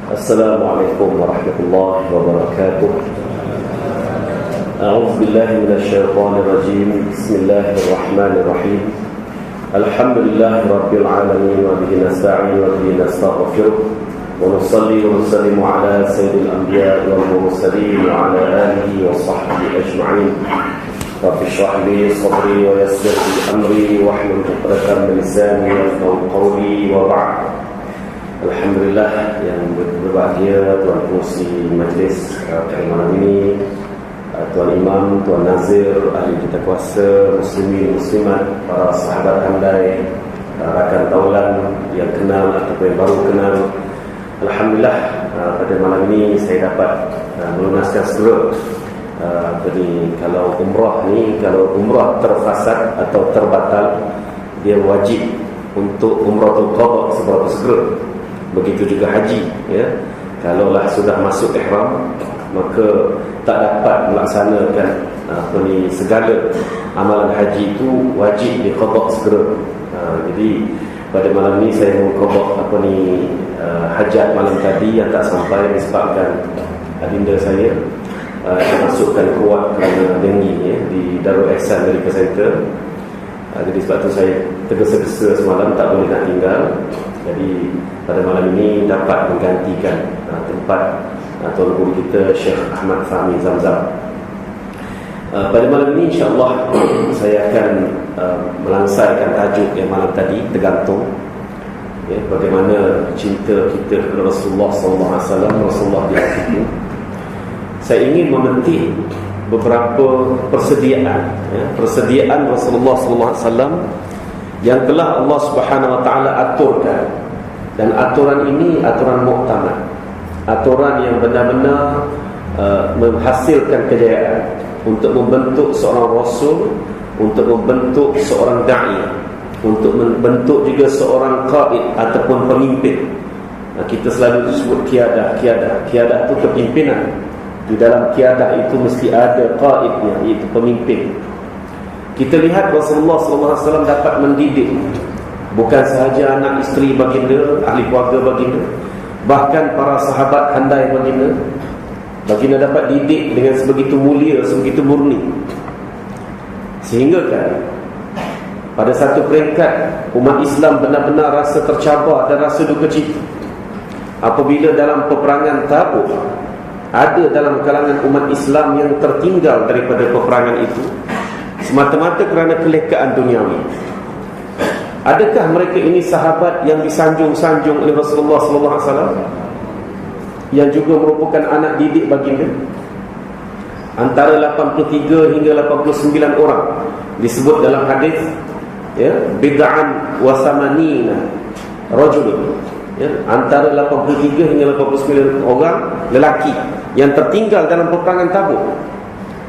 Assalamualaikum warahmatullahi wabarakatuh. A'udzu billahi minasy syaithanir rajim. Bismillahirrahmanirrahim. Alhamdulillahi rabbil alamin wa bihi nasta'in wa bihi nastaghfiruh. Wa nusalli wa nusallimu ala sayyidil anbiya'i wal mursalin wa ala alihi wa sahbihi ajma'in. Rabbi shrah li sadri wa yassir li amri wahlul 'uqdatam min lisani yafqahu qawli wa ba'd. Alhamdulillah yang berbahagia Tuan Pengerusi Majlis pada malam ini, Tuan Imam, Tuan Nazir, ahli kita kuasa, muslimin, muslimat, para sahabat handai, rakan taulan yang kenal atau yang baru kenal. Alhamdulillah pada malam ini saya dapat melunaskan segera. Jadi kalau umrah terfasad atau terbatal, dia wajib untuk umratul qadha seberapa segera. Begitu juga haji, ya. Kalaulah sudah masuk ihram, maka tak dapat melaksanakan segala amalan haji itu wajib diqadha segera. Jadi pada malam ini saya mengqadha hajat malam tadi yang tak sampai disebabkan adinda saya dimasukkan kuat kerana denggi, ya, di Darul Ihsan Medical Center. Jadi sebab tu saya tergesa-gesa semalam tak boleh nak tinggal. Jadi pada malam ini dapat menggantikan tempat Tuan Guru kita Syekh Ahmad Fahmi Zamzam. Pada malam ini insya-Allah saya akan melangsaikan tajuk yang malam tadi, tergantung, ya, bagaimana cinta kita kepada Rasulullah SAW, Rasulullah di hatiku. Saya ingin memetik beberapa persediaan, ya, persediaan Rasulullah SAW yang telah Allah Subhanahu Wa Taala aturkan. Dan aturan ini aturan muktamad, aturan yang benar-benar menghasilkan kejayaan untuk membentuk seorang rasul, untuk membentuk seorang da'i, untuk membentuk juga seorang qaid ataupun pemimpin. Kita selalu sebut kiadah. Kiadah itu kepimpinan. Di dalam kiadah itu mesti ada qaidnya, iaitu pemimpin. Kita lihat Rasulullah SAW dapat mendidik bukan sahaja anak isteri baginda, ahli keluarga baginda, bahkan para sahabat handai baginda. Baginda dapat didik dengan sebegitu mulia, sebegitu murni, sehingga kan pada satu peringkat umat Islam benar-benar rasa tercabar dan rasa duka cita apabila dalam peperangan Tabuk ada dalam kalangan umat Islam yang tertinggal daripada peperangan itu semata-mata kerana kelekaan duniawi. Adakah mereka ini sahabat yang disanjung-sanjung oleh Rasulullah SAW, yang juga merupakan anak didik baginda? Antara 83 hingga 89 orang disebut dalam hadis, ya, bid'an wa samanina rajulun, ya, antara 83 hingga 89 orang lelaki yang tertinggal dalam peperangan Tabuk.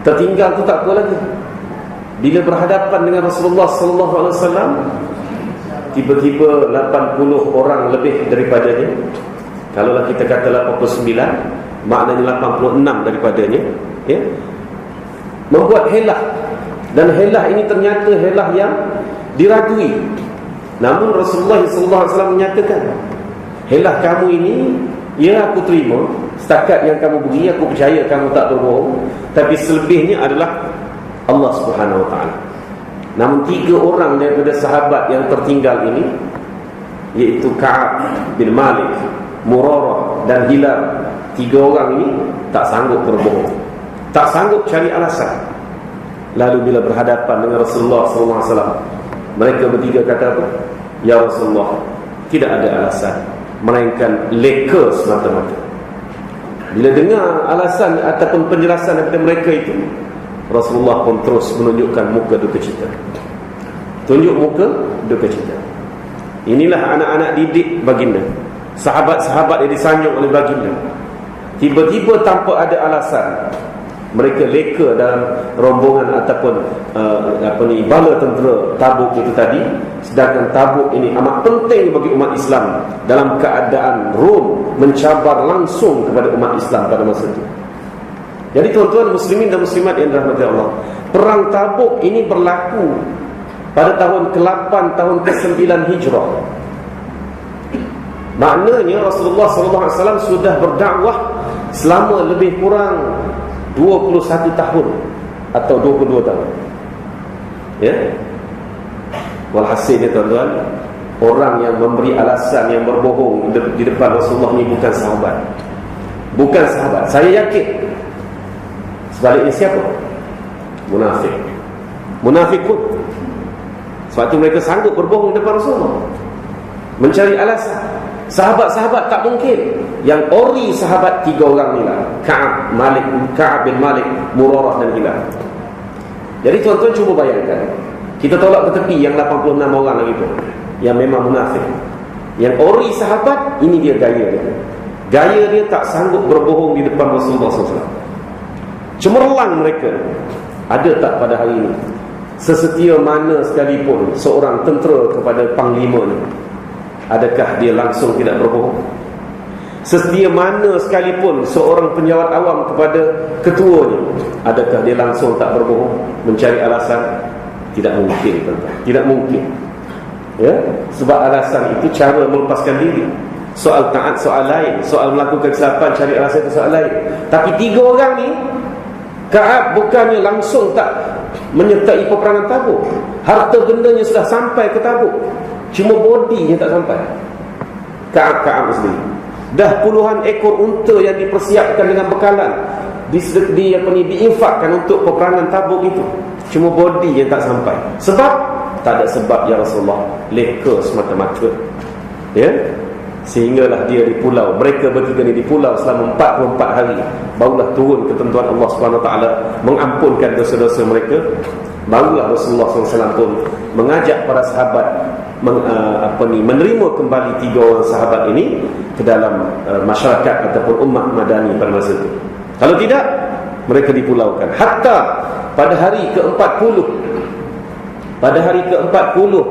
Tertinggal tu tak apa lagi, bila berhadapan dengan Rasulullah SAW, tiba-tiba 80 orang lebih daripadanya. Kalaulah kita kata 89, maknanya 86 daripadanya, ya, membuat helah. Dan helah ini ternyata helah yang diragui. Namun Rasulullah SAW menyatakan, helah kamu ini, ya, aku terima, setakat yang kamu beri, aku percaya kamu tak berbohong, tapi selebihnya adalah Allah Subhanahu Wa Taala. Namun 3 orang daripada sahabat yang tertinggal ini, iaitu Ka'ab bin Malik, Murarah dan Hilal, 3 orang ini tak sanggup berbohong, tak sanggup cari alasan. Lalu bila berhadapan dengan Rasulullah SAW, mereka bertiga kata apa? Ya Rasulullah, tidak ada alasan, melainkan leka semata-mata. Bila dengar alasan ataupun penjelasan daripada mereka itu, Rasulullah pun terus menunjukkan muka duka cita. Tunjuk muka duka cita. Inilah anak-anak didik baginda, sahabat-sahabat yang disanjung oleh baginda. Tiba-tiba tanpa ada alasan, mereka leka dalam rombongan ataupun bala tentera Tabuk itu tadi. Sedangkan Tabuk ini amat penting bagi umat Islam dalam keadaan Rom mencabar langsung kepada umat Islam pada masa itu. Jadi tuan-tuan muslimin dan muslimat yang dirahmati Allah, perang Tabuk ini berlaku pada tahun ke-8, tahun ke-9 Hijrah. Maknanya Rasulullah SAW sudah berdakwah selama lebih kurang 21 tahun atau 22 tahun. Ya. Walhasilnya tuan-tuan, orang yang memberi alasan, yang berbohong di depan Rasulullah ni bukan sahabat. Bukan sahabat. Saya yakin. Sebaliknya siapa? Munafik. Munafik pun. Sebab itu mereka sanggup berbohong di depan Rasulullah, mencari alasan. Sahabat-sahabat tak mungkin. Yang ori sahabat 3 orang ni lah, Ka'ab bin Malik, Murarah dan Hilal. Jadi tuan-tuan cuba bayangkan, kita tolak ke tepi yang 86 orang lagi tu, yang memang munafik. Yang ori sahabat, ini dia gaya dia. Gaya dia tak sanggup berbohong di depan Rasulullah SAW. Cemerlang mereka. Ada tak pada hari ini sesetia mana sekalipun seorang tentera kepada panglima ni, adakah dia langsung tidak berbohong? Sesetia mana sekalipun seorang penjawat awam kepada ketuanya, adakah dia langsung tak berbohong, mencari alasan? Tidak mungkin, tuan-tuan. Tidak mungkin. Ya, sebab alasan itu cara melepaskan diri. Soal taat soal lain, soal melakukan kesilapan cari alasan itu soal lain. Tapi 3 orang ni, Ka'ab bukannya langsung tak menyertai peperangan Tabuk. Harta bendanya sudah sampai ke Tabuk, cuma bodinya tak sampai. Ka'ab sendiri. Dah puluhan ekor unta yang dipersiapkan dengan bekalan diinfakkan untuk peperangan Tabuk itu, cuma body yang tak sampai. Sebab? Tak ada sebab ya Rasulullah. Leka semata-mata. Ya? Sehinggalah dia di pulau, mereka bertiga ni di pulau selama 44 hari. Barulah turun ketentuan Allah SWT mengampunkan dosa-dosa mereka. Barulah Rasulullah SAW pun mengajak para sahabat menerima kembali 3 orang sahabat ini ke dalam masyarakat ataupun umat Madani pada masa itu. Kalau tidak, mereka dipulaukan. Hatta pada hari ke-40,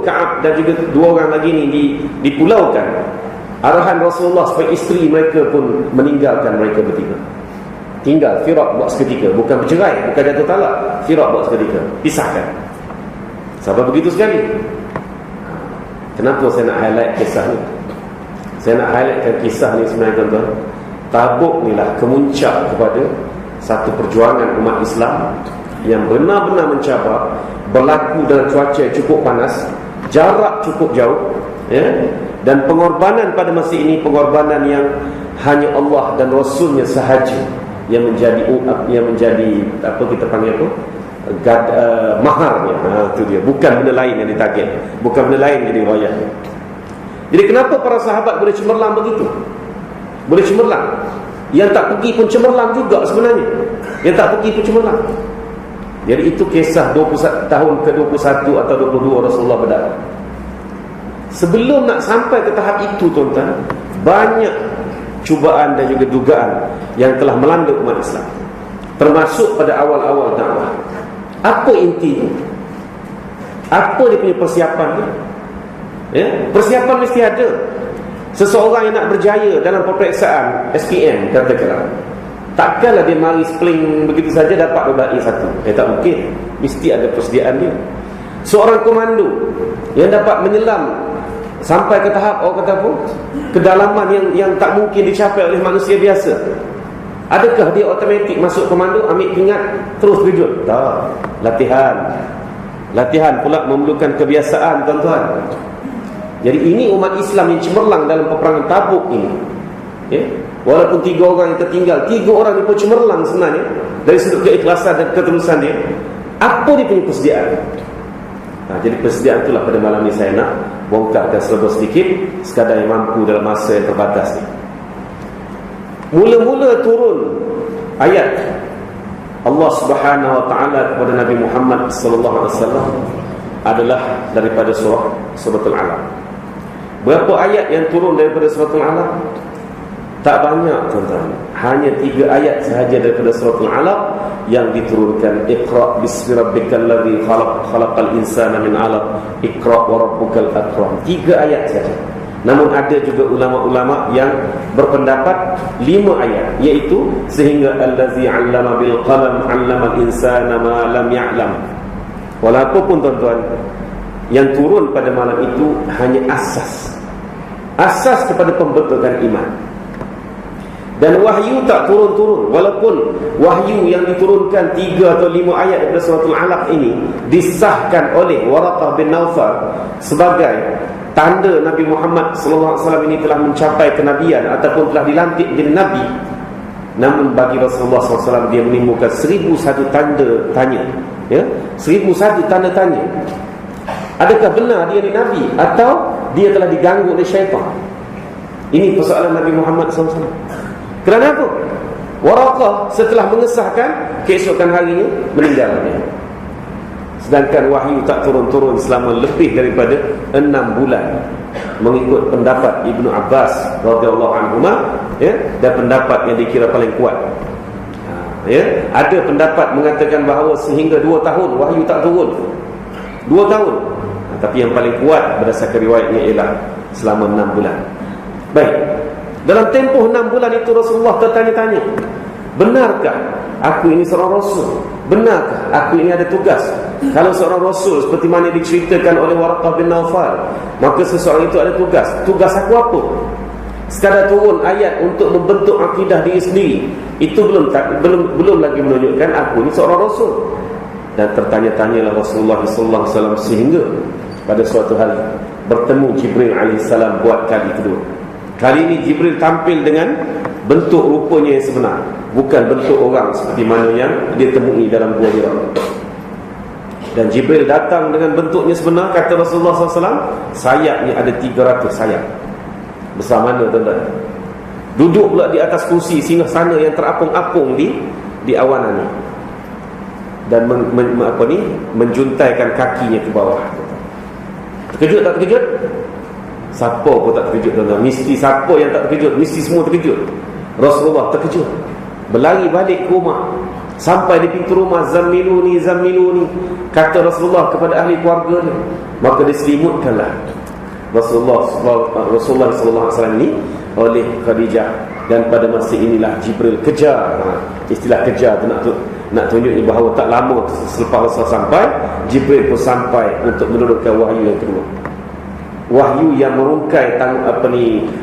Ka'ab dan juga 2 orang lagi ni dipulaukan. Arahan Rasulullah supaya isteri mereka pun meninggalkan mereka bertiga. Tinggal firak buat seketika. Bukan bercerai, bukan jatuh talak. Firak buat seketika, pisahkan. Sebab begitu sekali. Kenapa saya nak highlight kisah ni? Saya nak highlightkan kisah ni sebenarnya, tuan-tuan. Tabuk ni lah kemuncak kepada satu perjuangan umat Islam yang benar-benar mencabar, berlaku dalam cuaca cukup panas, jarak cukup jauh, ya? Dan pengorbanan pada masa ini, pengorbanan yang hanya Allah dan Rasulnya sahaja yang menjadi apa kita panggil tu, maharnya. Itu dia, bukan benda lain yang ditarget, bukan benda lain jadi rayah. Jadi kenapa para sahabat boleh cemerlang begitu? Boleh cemerlang. Yang tak pergi pun cemerlang juga sebenarnya. Yang tak pergi pun cemerlang. Jadi itu kisah 21 tahun ke-21 atau 22 Rasulullah berdakwah. Sebelum nak sampai ke tahap itu, tuan-tuan, banyak cubaan dan juga dugaan yang telah melanda umat Islam, termasuk pada awal-awal dakwah. Apa intinya? Apa dia punya persiapan ni? Ya? Persiapan mesti ada. Seseorang yang nak berjaya dalam peperiksaan SPM, katakanlah, takkanlah dia mari spling begitu saja dapat berbaik satu. Tak mungkin. Mesti ada persediaan dia. Seorang komando yang dapat menyelam sampai ke tahap, orang kata apa, kedalaman yang tak mungkin dicapai oleh manusia biasa, adakah dia automatik masuk komando, ambil pingat, terus terjun? Tak. Latihan pula memerlukan kebiasaan, tuan-tuan. Jadi ini umat Islam yang cemerlang dalam peperangan Tabuk ini, ya? Walaupun 3 orang yang tertinggal, 3 orang ni pun cemerlang sebenarnya dari sudut keikhlasan dan ketulusan dia. Apa dia punya persediaan? Jadi persediaan itulah pada malam ni saya nak bongkarkan sedikit sekadar yang mampu dalam masa yang terbatas ni. Mula-mula turun ayat Allah Subhanahu Wa Taala kepada Nabi Muhammad sallallahu alaihi wasallam adalah daripada suratul Alaq. Berapa ayat yang turun daripada suratul Alaq? Tak banyak, tuan-tuan. Hanya 3 ayat sahaja daripada suratul Alaq yang diturunkan. Iqra bismi rabbikal ladzi khalaq, khalaqal insana min 'alaq, Iqra wa rabbukal akram. 3 ayat saja. Namun ada juga ulama-ulama yang berpendapat 5 ayat, iaitu sehingga allazi 'allama bil qalam 'allamal insana ma lam ya'lam. Walaupun, tuan-tuan, yang turun pada malam itu hanya asas. asas kepada pembentukan iman. Dan wahyu tak turun-turun, walaupun wahyu yang diturunkan 3 atau 5 ayat daripada suratul Alaq ini disahkan oleh Waraqah bin Naufal sebagai tanda Nabi Muhammad SAW ini telah mencapai kenabian ataupun telah dilantik menjadi Nabi. Namun bagi Rasulullah SAW, dia menimbulkan 1001 tanda tanya, ya? 1001 tanda tanya. Adakah benar dia ni Nabi atau dia telah diganggu oleh syaitan? Ini persoalan Nabi Muhammad SAW. Kerana apa? Waraqah setelah mengesahkan, keesokan harinya meninggal dia. Sedangkan wahyu tak turun-turun selama lebih daripada 6 bulan, mengikut pendapat Ibnu Abbas radhiyallahu anhuma, ya, dan pendapat yang dikira paling kuat. Ya, ada pendapat mengatakan bahawa sehingga 2 tahun wahyu tak turun. 2 tahun. Tapi yang paling kuat berdasarkan riwayatnya ialah selama 6 bulan. Baik. Dalam tempoh 6 bulan itu Rasulullah tertanya-tanya, benarkah aku ini seorang Rasul? Benarkah aku ini ada tugas? Kalau seorang Rasul seperti mana diceritakan oleh Waraqah bin Naufal, maka seseorang itu ada tugas. Tugas aku apa? Sekadar turun ayat untuk membentuk akidah diri sendiri, itu belum lagi menunjukkan aku ini seorang Rasul. Dan tertanya-tanyalah Rasulullah SAW sehingga pada suatu hari bertemu Jibril alaihissalam buat kali kedua. Kali ini Jibril tampil dengan bentuk rupanya yang sebenar, bukan bentuk orang seperti mana yang dia temui dalam Gua Hira. Dan Jibril datang dengan bentuknya sebenar. Kata Rasulullah SAW, sayapnya ada 300 sayap. Besar mana tuan-tuan? Duduk pula di atas kursi singgah sana yang terapung-apung di awanan ini. Dan menjuntaikan kakinya ke bawah. Terkejut tak terkejut? Siapa pun tak terkejut, tuan-tuan. Mesti siapa yang tak terkejut? Mesti semua terkejut. Rasulullah terkejut, berlari balik ke rumah. Sampai di pintu rumah, zammiluni, zammiluni, kata Rasulullah kepada ahli keluarga dia. Maka diselimutkanlah Rasulullah SAW ini oleh Khadijah. Dan pada masa inilah Jibril kejar. Istilah kejar tu nak tunjuknya bahawa tak lama selepas Rasulullah sampai, Jibril pun sampai untuk menurunkan wahyu yang kedua. Wahyu yang merungkai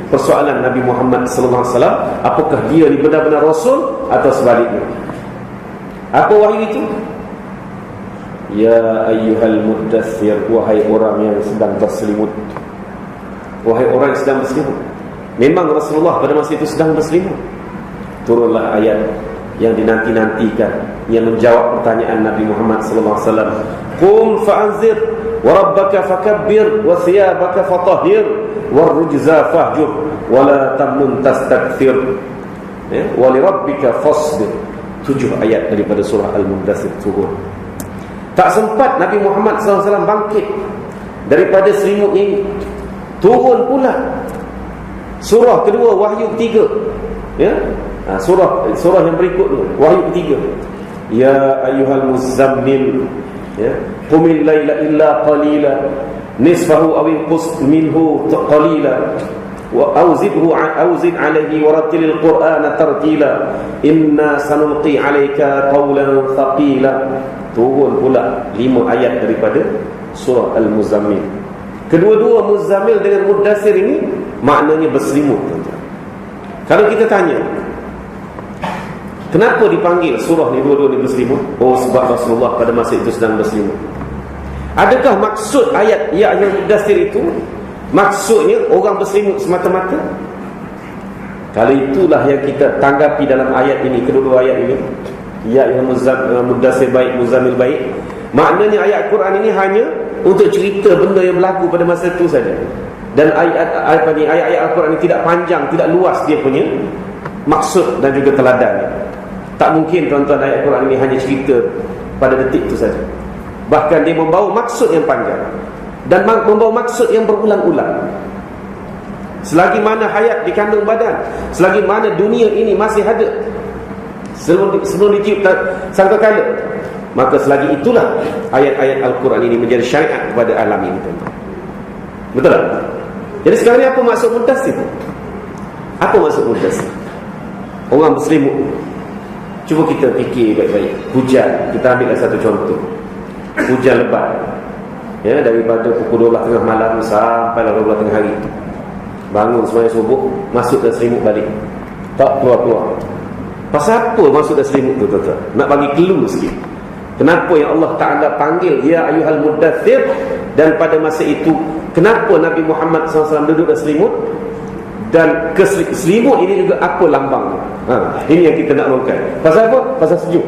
persoalan Nabi Muhammad sallallahu alaihi wasallam, apakah dia ni benar-benar rasul atau sebaliknya. Apa wahyu itu? Ya ayyuhal muddaththir, wahai orang yang sedang berselimut. Wahai orang yang sedang berselimut. Memang Rasulullah pada masa itu sedang berselimut. Turunlah ayat yang dinanti-nantikan, yang menjawab pertanyaan Nabi Muhammad sallallahu alaihi wasallam. Qum fa'anzir wa rabbaka fakabbir wa thiyabaka fatahhir warrujza fahjur wa la tamnun tastakthir wa li rabbika fasbir. 7 ayat daripada surah Al-Muddathir turun. Tak sempat Nabi Muhammad SAW bangkit daripada selimut ini, turun pula surah kedua, wahyu ketiga, ya. Surah yang berikutnya, wahyu ketiga. Ya ayyuhal muzammil, ya, qumil laila illa qalila nisfahu aw inqus minhu qalila wa awzid alaihi warattilil qur'ana tartila inna sanulqi alayka qawlan thaqila. Turun pula 5 ayat daripada surah Al-Muzammil. Kedua-dua Muzammil dengan Muddathir ini maknanya berselimut, tuan-tuan. Kalau kita tanya, kenapa dipanggil surah ni dua-dua ni berselimut? Oh, sebab Rasulullah pada masa itu sedang berselimut. Adakah maksud ayat ya ayyuhal muddaththir itu maksudnya orang berselimut semata-mata? Kalau itulah yang kita tanggapi dalam ayat ini, kedua-dua ayat ini, ya ayyuhal muddaththir baik, muzammil baik, maknanya ayat Quran ini hanya untuk cerita benda yang berlaku pada masa itu saja. Dan ayat-ayat Al-Quran ini tidak panjang, tidak luas dia punya maksud dan juga teladannya. Tak mungkin, tuan-tuan, ayat Quran ini hanya cerita pada detik itu saja. Bahkan dia membawa maksud yang panjang dan membawa maksud yang berulang-ulang. Selagi mana hayat dikandung badan, selagi mana dunia ini masih ada, sebelum ditiup sangkakala, maka selagi itulah ayat-ayat Al-Quran ini menjadi syariat kepada alam ini, tuan-tuan. Betul tak? Jadi sekarang ni apa maksud Muddaththir? Apa maksud Muddaththir? Orang berselimut. Cuba kita fikir baik-baik. Hujan, kita ambillah satu contoh. Hujan lebat, ya, daripada pukul 12 tengah malam sampai 12 tengah hari. bangun sembahyang subuh, masuk dalam selimut balik, tak keluar-keluar. Pasal apa masuk dalam selimut tu, tuan-tuan? Nak bagi clue sikit. Kenapa yang Allah Ta'ala panggil ya ayyuhal muddathir, dan pada masa itu kenapa Nabi Muhammad SAW duduk dalam selimut, dan selimut ini juga apa lambang? Ini yang kita nak rongkai. Pasal apa? Pasal sejuk.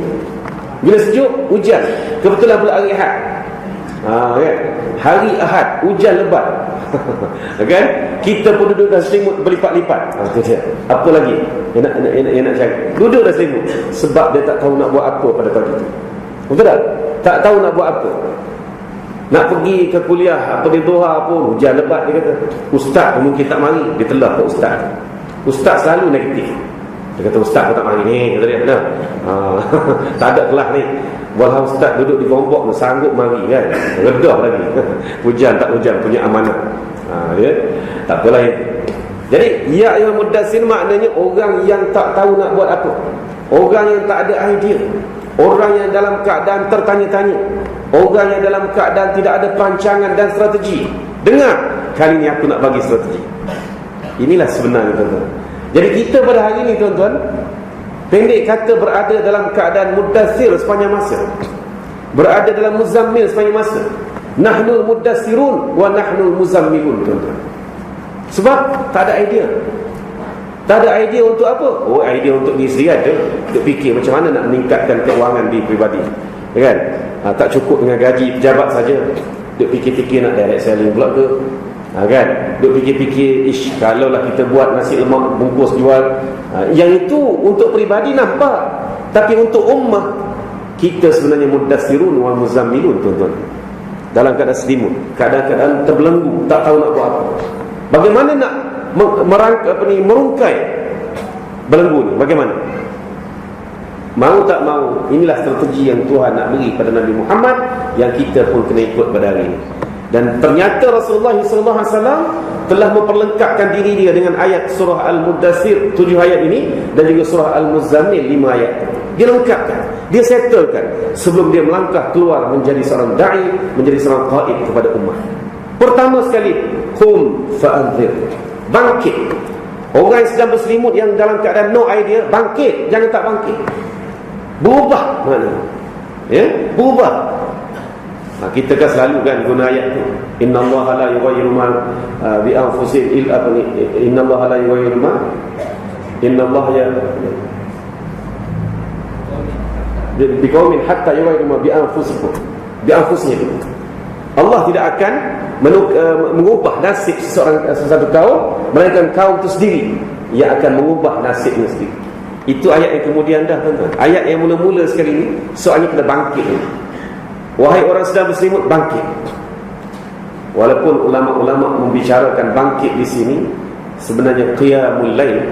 Bila sejuk, hujan. Kebetulan pula hari Ahad. Kan? Hari Ahad, hujan lebat. Kan? Kita pun duduk dalam selimut berlipat-lipat. Itu dia. Apa lagi yang nak cari? Duduk dalam selimut sebab dia tak tahu nak buat apa pada pagi itu. Betul tak? Tak tahu nak buat apa. Nak pergi ke kuliah atau di Doha pun hujan lebat, dia kata. Ustaz pun mungkin tak mari. Dia telah ke ustaz. Ustaz selalu negatif. Dia kata ustaz pun tak mari ni, kata dia. Tak ada kelas ni. Walau ustaz duduk di Gombok sanggup mari kan. Redah lagi. Hujan tak hujan punya amanah. Dia tak apalah. Jadi ya ayyuhal muddatsir maknanya orang yang tak tahu nak buat apa. Orang yang tak ada idea. Orang yang dalam keadaan tertanya-tanya. Orang yang dalam keadaan tidak ada perancangan dan strategi. Dengar, kali ni aku nak bagi strategi. Inilah sebenarnya, tuan-tuan. Jadi kita pada hari ini, tuan-tuan, pendek kata berada dalam keadaan muddatsir sepanjang masa. Berada dalam muzammil sepanjang masa. Nahnul muddatsirun wa nahnul muzammilun, tuan-tuan. Sebab tak ada idea. Tak ada idea untuk apa? Oh, idea untuk diri sendiri ada. Untuk fikir macam mana nak meningkatkan keuangan diri peribadi, kan? Tak cukup dengan gaji pejabat saja. Duk fikir-fikir nak direct selling pula ke? Kan? Duk fikir-fikir, kalaulah kita buat nasi lemak bungkus jual. Yang itu untuk peribadi nampak. Tapi untuk ummah, kita sebenarnya muddatsirun wa muzammilun, tuan-tuan. Dalam keadaan selimut, keadaan terbelenggu, tak tahu nak buat apa. Bagaimana nak merungkai belenggu ni? Bagaimana? Mau tak mau, inilah strategi yang Tuhan nak beri pada Nabi Muhammad, yang kita pun kena ikut pada hari ini. Dan ternyata Rasulullah SAW telah memperlengkapkan diri dia dengan ayat surah Al-Muddatsir 7 ayat ini, dan juga surah Al-Muzammil 5 ayat. Dia lengkapkan, dia settlekan sebelum dia melangkah keluar menjadi seorang da'i, menjadi seorang qaid kepada umat. Pertama sekali, qum fa'anzir, bangkit. Orang yang sedang berselimut, yang dalam keadaan no idea, bangkit, jangan tak bangkit. Berubah maknanya. Ya, berubah. Kita kan selalu kan guna ayat tu. Innallaha la yughayyiru ma bi anfusihim illa innallaha la yughayyiru ma innallaha ya biqaumin hatta yughayyiru ma bi anfusihim. Allah tidak akan mengubah nasib sesuatu kaum, melainkan kaum itu sendiri yang akan mengubah nasibnya sendiri. Itu ayat yang kemudian dah, tuan-tuan. Ayat yang mula-mula sekali ni, soalnya kena bangkit. Wahai orang sedang berselimut, bangkit. Walaupun ulama-ulama membicarakan bangkit di sini, sebenarnya qiyamul lail,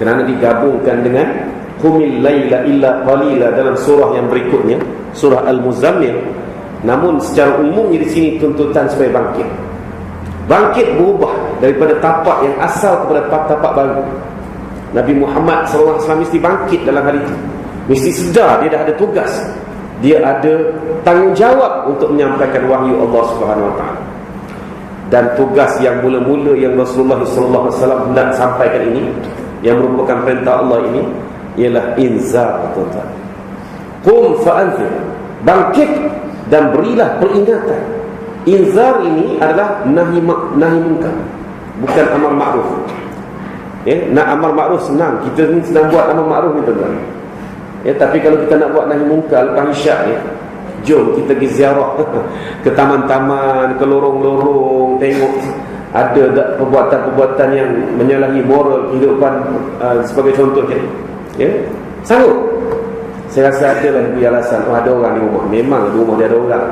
kerana digabungkan dengan qumil laila illa qalila dalam surah yang berikutnya, surah Al-Muzammil. Namun secara umumnya di sini tuntutan supaya bangkit. Bangkit berubah daripada tapak yang asal kepada tapak baru. Nabi Muhammad SAW mesti bangkit dalam hari itu. Mesti sedar dia dah ada tugas. Dia ada tanggungjawab untuk menyampaikan wahyu Allah SWT. Dan tugas yang mula-mula yang Rasulullah SAW hendak sampaikan ini, yang merupakan perintah Allah ini, ialah inzar, tuan-tuan. Qum fa'anzir, bangkit dan berilah peringatan. Inzar ini adalah nahi munkar, bukan amar ma'ruf. Nak amar ma'ruf senang, kita ni sedang buat amar ma'ruf ni, tuan-tuan. Tapi kalau kita nak buat nahi munkar lepas isyak ni, jom kita pergi ziarah ke taman-taman, ke lorong-lorong, tengok ada tak perbuatan-perbuatan yang menyalahi moral kehidupan, sebagai contoh je. Sanggup? Saya rasa ada lah alasan. Ada orang di rumah. Memang di rumah dia ada orang.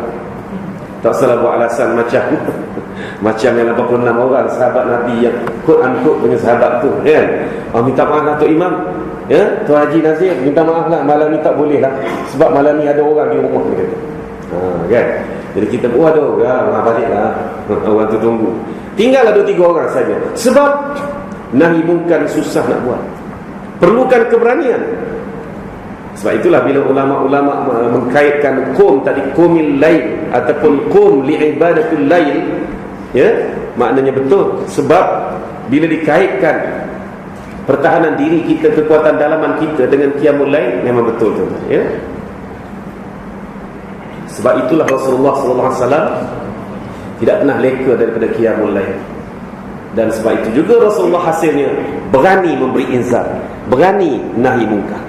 Tak salah buat alasan macam macam yang 86 orang sahabat Nabi yang quote-unquote punya sahabat tu, kan? Minta maaf lah Tok Imam, Tuan Haji Nazir, minta maaf lah, malam ni tak boleh lah, sebab malam ni ada orang di rumah, dia kata. Kan? Jadi kita ada orang, balik lah, orang tu tunggu. Tinggallah 2-3 orang saja. Sebab nahi munkar susah nak buat, perlukan keberanian. Sebab itulah bila ulama-ulama mengkaitkan qum tadi, qumil lail ataupun qum li'ibadatul lail, maknanya betul. Sebab bila dikaitkan pertahanan diri kita, kekuatan dalaman kita dengan qiyamul lail, memang betul tu, ya. Sebab itulah Rasulullah SAW tidak pernah leka daripada qiyamul lail. Dan sebab itu juga Rasulullah hasilnya berani memberi inzar, berani nahi mungkar.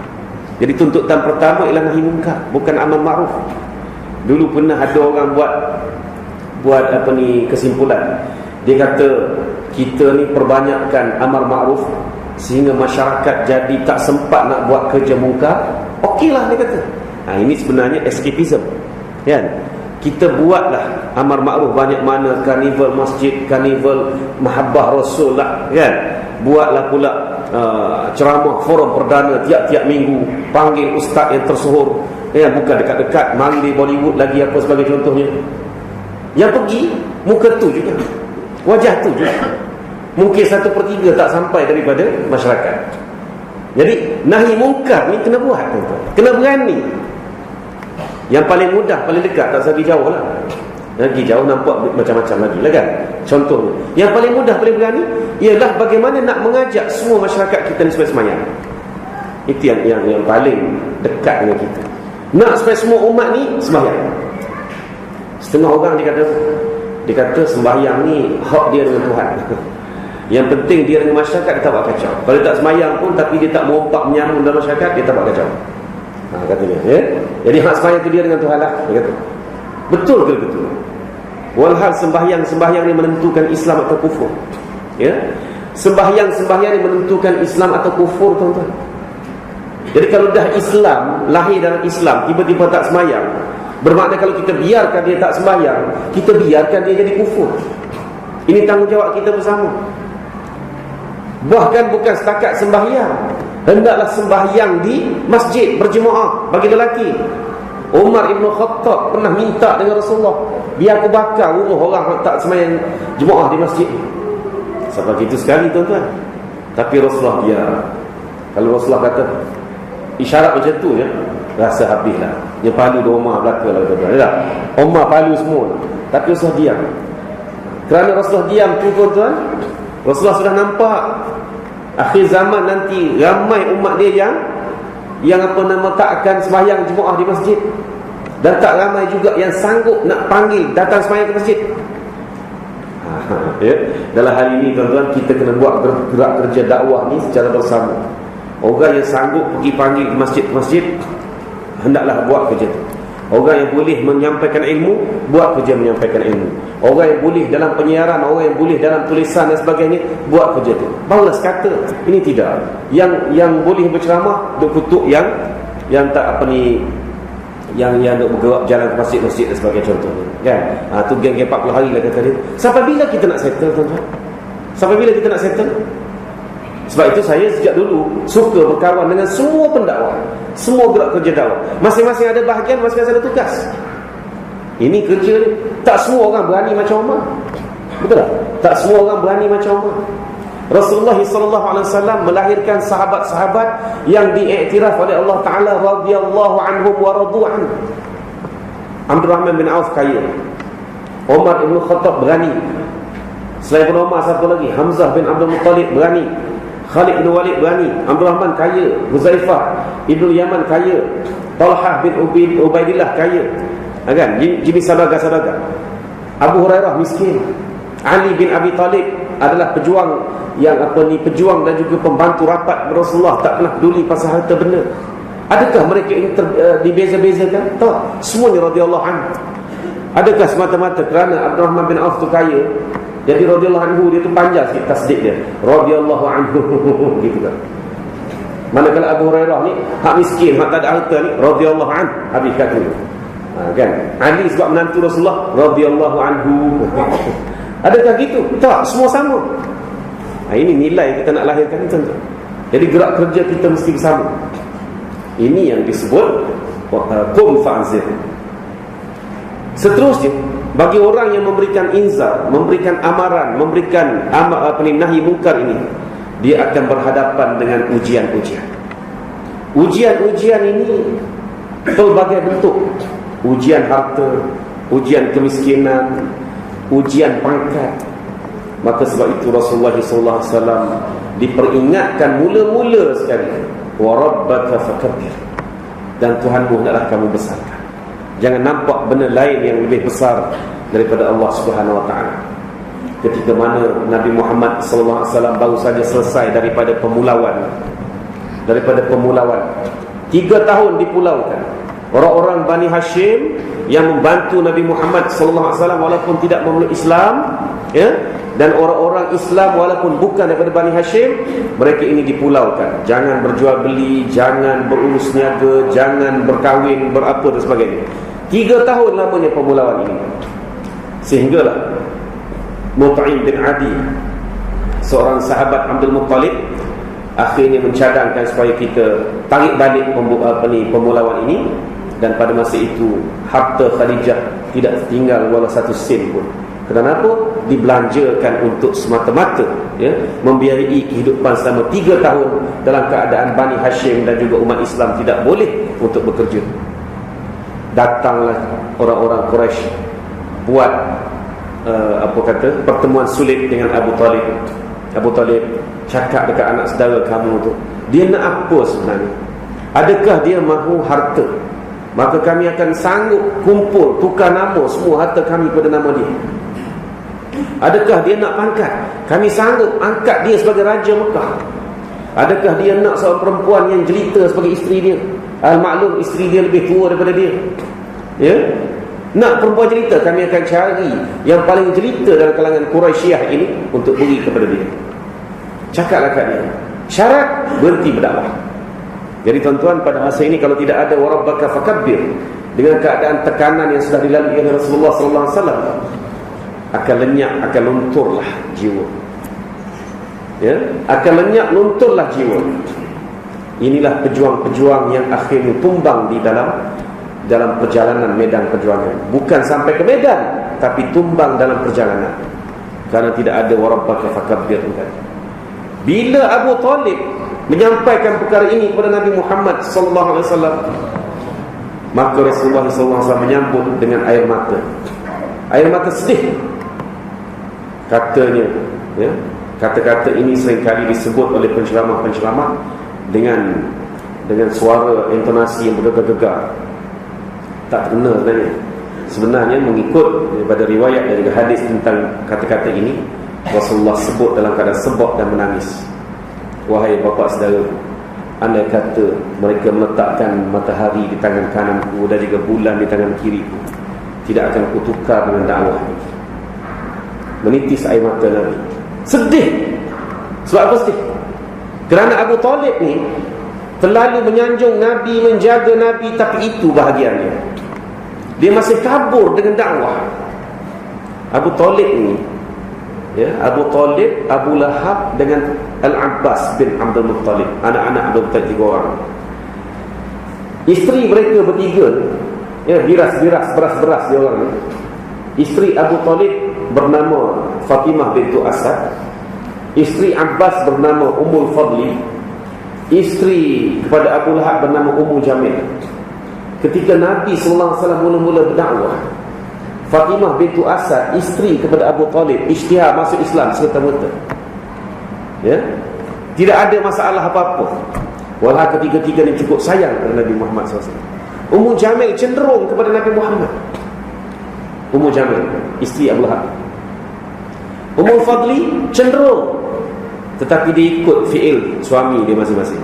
Jadi tuntutan pertama ialah nahi mungkar, bukan amar ma'ruf. Dulu pernah ada orang buat kesimpulan. Dia kata kita ni perbanyakkan amar ma'ruf sehingga masyarakat jadi tak sempat nak buat kerja mungkar. Okeylah, dia kata. Ini sebenarnya escapism, kan? Kita buatlah amar ma'ruf banyak mana, karnival masjid, karnival mahabbah Rasul lah, kan? Buatlah pula ceramah forum perdana tiap-tiap minggu, panggil ustaz yang tersohor, ya, bukan dekat-dekat mandi Bollywood lagi apa sebagai contohnya. Yang pergi muka tu juga, wajah tu juga. Mungkin 1/3 tak sampai daripada masyarakat. Jadi nahi mungkar ni kena buat, tuan-tuan. Kena berani. Yang paling mudah, paling dekat, tak usah pergi jauh lah. Lagi jauh nampak macam-macam lagi lah, kan? Contohnya, yang paling mudah, paling berani ialah bagaimana nak mengajak semua masyarakat kita ni supaya semayang. Itu yang paling dekat dengan kita. Nak supaya semua umat ni semayang. Setengah orang dia kata sembahyang ni hak dia dengan Tuhan. Yang penting dia dengan masyarakat, dia tak buat kacau. Kalau tak semayang pun, tapi dia tak merompak menyambung dalam masyarakat, dia tak buat kacau. Katanya, ya? Jadi hak sembahyang tu dia dengan Tuhan lah, dia kata. Betul ke betul? Walhal sembahyang ni menentukan Islam atau kufur, ya? Sembahyang ni menentukan Islam atau kufur, tuan-tuan. Jadi kalau dah Islam, lahir dalam Islam, tiba-tiba tak sembahyang, bermakna kalau kita biarkan dia tak sembahyang, kita biarkan dia jadi kufur. Ini tanggungjawab kita bersama. Bahkan bukan setakat sembahyang, hendaklah sembahyang di masjid berjemaah bagi lelaki. Umar Ibn Khattab pernah minta dengan Rasulullah, biar aku bakar rumah orang tak sembahyang jemaah di masjid. Sampai gitu sekali, tuan-tuan. Tapi Rasulullah biar. Kalau Rasulullah kata isyarat macam tu, ya, rasa habislah. Dia palu di Umar belakang lah, tuan-tuan. Ya, Umar palu semua. Tapi Rasulullah diam. Kerana Rasulullah diam tu, tuan-tuan, Rasulullah sudah nampak akhir zaman nanti ramai umat dia yang tak akan sembahyang jemaah di masjid, dan tak ramai juga yang sanggup nak panggil datang sembahyang ke masjid. Ya, dalam hal ini, tuan-tuan, kita kena buat gerak kerja dakwah ni secara bersama. Orang yang sanggup pergi panggil ke masjid, hendaklah buat kerja tu. Orang yang boleh menyampaikan ilmu, buat kerja menyampaikan ilmu. Orang yang boleh dalam penyiaran, orang yang boleh dalam tulisan dan sebagainya, buat kerja tu. Balas kata, ini tidak. Yang boleh berceramah, duk kutuk yang tak yang duk bergerak jalan ke masjid dan sebagainya, contohnya, kan? Tu geng-geng 40 hari lah kata dia. Sampai bila kita nak settle, tuan-tuan? Sampai bila kita nak settle? Sebab itu saya sejak dulu suka berkawan dengan semua pendakwah, semua gerak kerja dakwah. Masing-masing ada bahagian, masing-masing ada tugas. Ini kerja ni. Tak semua orang berani macam Umar. Betul tak? Tak semua orang berani macam Umar. Rasulullah SAW melahirkan sahabat-sahabat yang diiktiraf oleh Allah Ta'ala radhiyallahu anhum wa radu anhu. Abdul Rahman bin Auf kaya. Umar Ibn Khattab berani. Selain Umar, satu lagi, Hamzah bin Abdul Muttalib berani. Khalid bin Walid berani. Abdul Rahman kaya. Huzaifah Ibn Yaman kaya. Talhah bin Ubaidillah kaya, kan? Jenis saudagar-saudagar. Abu Hurairah miskin. Ali bin Abi Talib adalah pejuang pejuang dan juga pembantu rapat Rasulullah, tak pernah peduli pasal harta benda. Adakah mereka ini dibeza-bezakan? Tak. Semuanya radhiyallahu anhu. Adakah semata-mata kerana Abdul Rahman bin Auf tu kaya, jadi radhiyallahu anhu dia tu panjang sikit tasdid dia, radhiyallahu anhu gitu kan? Manakala Abu Hurairah ni hak miskin, hak tak ada harta ni, radhiyallahu anhu, habis kata kan? Ali sebab menantu Rasulullah, radhiyallahu anhu. Adakah gitu? Tak, semua sama. Ini nilai kita nak lahirkan ni, tuan-tuan. Jadi gerak kerja kita mesti bersama. Ini yang disebut qum fa'anzir. Seterusnya, bagi orang yang memberikan inzar, memberikan amaran, memberikan nahi mungkar ini, dia akan berhadapan dengan ujian-ujian. Ujian-ujian ini pelbagai bentuk. Ujian harta, ujian kemiskinan, ujian pangkat, Maka sebab itu Rasulullah SAW diperingatkan mula-mula sekali, wa rabbaka fakabbir, dan Tuhanmu hendaklah kamu besarkan. Jangan nampak benda lain yang lebih besar daripada Allah Subhanahu Wa Taala. Ketika mana Nabi Muhammad SAW baru saja selesai daripada pemulauan, 3 tahun dipulaukan. Orang-orang Bani Hashim yang membantu Nabi Muhammad SAW walaupun tidak memeluk Islam, ya, dan orang-orang Islam walaupun bukan daripada Bani Hashim, mereka ini dipulaukan. Jangan berjual beli, jangan berurus niaga, jangan berkahwin, berapa dan sebagainya. 3 tahun lamanya pemulauan ini. Sehinggalah Mut'im bin Adi, seorang sahabat Abdul Muttalib, akhirnya mencadangkan supaya kita tarik balik pemulauan ini. Dan pada masa itu harta Khadijah tidak tinggal walau 1 sen pun. Kenapa? Dibelanjakan untuk semata-mata, ya, membiayai kehidupan selama 3 tahun dalam keadaan Bani Hashim dan juga umat Islam tidak boleh untuk bekerja. Datanglah orang-orang Quraisy buat pertemuan sulit dengan Abu Talib. Abu Talib cakap dekat anak saudara kamu tu, dia nak apa sebenarnya? Adakah dia mahu harta? Maka kami akan sanggup kumpul, tukar nama semua harta kami pada nama dia. Adakah dia nak pangkat? Kami sanggup angkat dia sebagai Raja Mekah. Adakah dia nak seorang perempuan yang jelita sebagai isteri dia? Al-maklum isteri dia lebih tua daripada dia, ya? Nak perempuan jelita, kami akan cari yang paling jelita dalam kalangan Quraisyah ini untuk beri kepada dia. Cakaplah kat dia, syarat berhenti berdakwah. Jadi tuan-tuan, pada masa ini kalau tidak ada wa rabbaka fakabbir, dengan keadaan tekanan yang sudah dilalui oleh Rasulullah SAW, akan lenyap, akan lunturlah jiwa, ya, akan lenyap, lunturlah jiwa. Inilah pejuang-pejuang yang akhirnya tumbang di dalam perjalanan medan perjuangan. Bukan sampai ke medan, tapi tumbang dalam perjalanan, karena tidak ada wa rabbaka fakabbir. Bila Abu Talib menyampaikan perkara ini kepada Nabi Muhammad SAW, maka Rasulullah SAW menyambut dengan air mata sedih. Katanya, ya, kata-kata ini seringkali disebut oleh penceramah-penceramah dengan suara intonasi yang bergegar-gegar. Tak kena sebenarnya mengikut daripada riwayat dari hadis tentang kata-kata ini, Rasulullah sebut dalam keadaan sebab dan menangis. Wahai bapa saudara, andai kata mereka meletakkan matahari di tangan kananku dan juga bulan di tangan kiriku, tidak akan kutukar dengan dakwah. Menitis air mata Nabi. Sedih. Sebab apa sedih? Kerana Abu Talib ni terlalu menyanjung Nabi, menjaga Nabi, tapi itu bahagiannya. Dia masih kabur dengan dakwah. Abu Talib ni, ya, Abu Talib, Abu Lahab dengan Al-Abbas bin Abdul Muttalib, anak-anak Abdul Muttalib 3 orang. Isteri mereka bertiga, ya, beras dia orang ni. Isteri Abu Talib bernama Fatimah bintu Asad. Isteri Abbas bernama Ummul Fadli. Isteri kepada Abu Lahab bernama Ummu Jamil. Ketika Nabi SAW mula-mula berdakwah, Fatimah bintu Asad, isteri kepada Abu Talib, isytihar masuk Islam serta-merta, ya, tidak ada masalah apa-apa. Walau ketiga-tiga ni cukup sayang kepada Nabi Muhammad SAW. Ummu Jamil cenderung kepada Nabi Muhammad. Ummu Jamil, isteri Abu Lahab. Ummul Fadli cenderung, tetapi dia ikut fi'il suami dia masing-masing.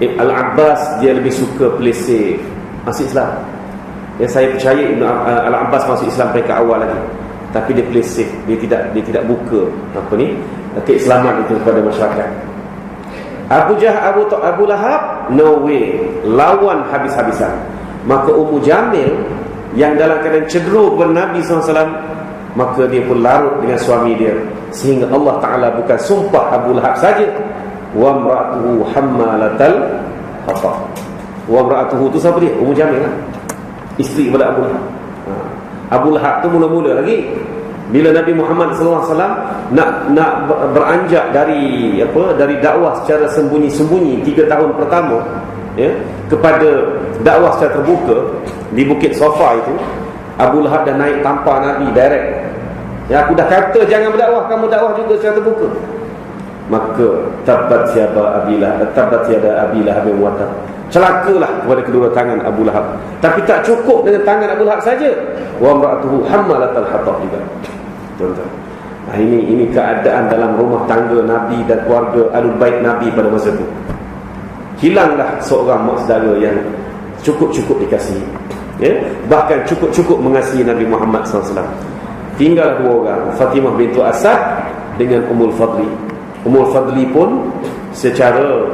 Al-Abbas dia lebih suka play masuk Islam. Ya, saya percaya Al-Abbas masuk Islam mereka awal lagi, tapi dia play safe. Dia tidak buka keislaman itu kepada masyarakat. Abu Lahab, no way, lawan habis-habisan. Maka Ummu Jamil yang dalam keadaan cederu kepada Nabi SAW, maka dia pun larut dengan suami dia, sehingga Allah Ta'ala bukan sumpah Abu Lahab saja, wa imra'atuhu hammalatal hatab. Wa imra'atuhu tu siapa dia? Ummu Jamil lah, isteri kepada Abu Lahab. Abu Lahab tu mula-mula lagi bila Nabi Muhammad SAW nak beranjak dari dakwah secara sembunyi-sembunyi 3 tahun pertama, ya, kepada dakwah secara terbuka di Bukit Safa itu, Abu Lahab dah naik tampar Nabi direct. Ya, aku dah kata jangan berdakwah, kamu dakwah juga secara terbuka. Maka tabat siapa Abi Lahab bin Watab. Celakalah kepada kedua tangan Abu Lahab. Tapi tak cukup dengan tangan Abu Lahab saja. Wa imra'atuhu hammalatal hatab juga. Tuan-tuan. Nah, ini keadaan dalam rumah tangga Nabi dan keluarga Ahlul Bait Nabi pada masa itu. Hilanglah seorang mak saudara yang cukup-cukup dikasihi. Ya? Bahkan cukup-cukup mengasihi Nabi Muhammad SAW. Tinggal dua orang, Fatimah bintu Asad dengan Ummul Fadli. Ummul Fadli pun secara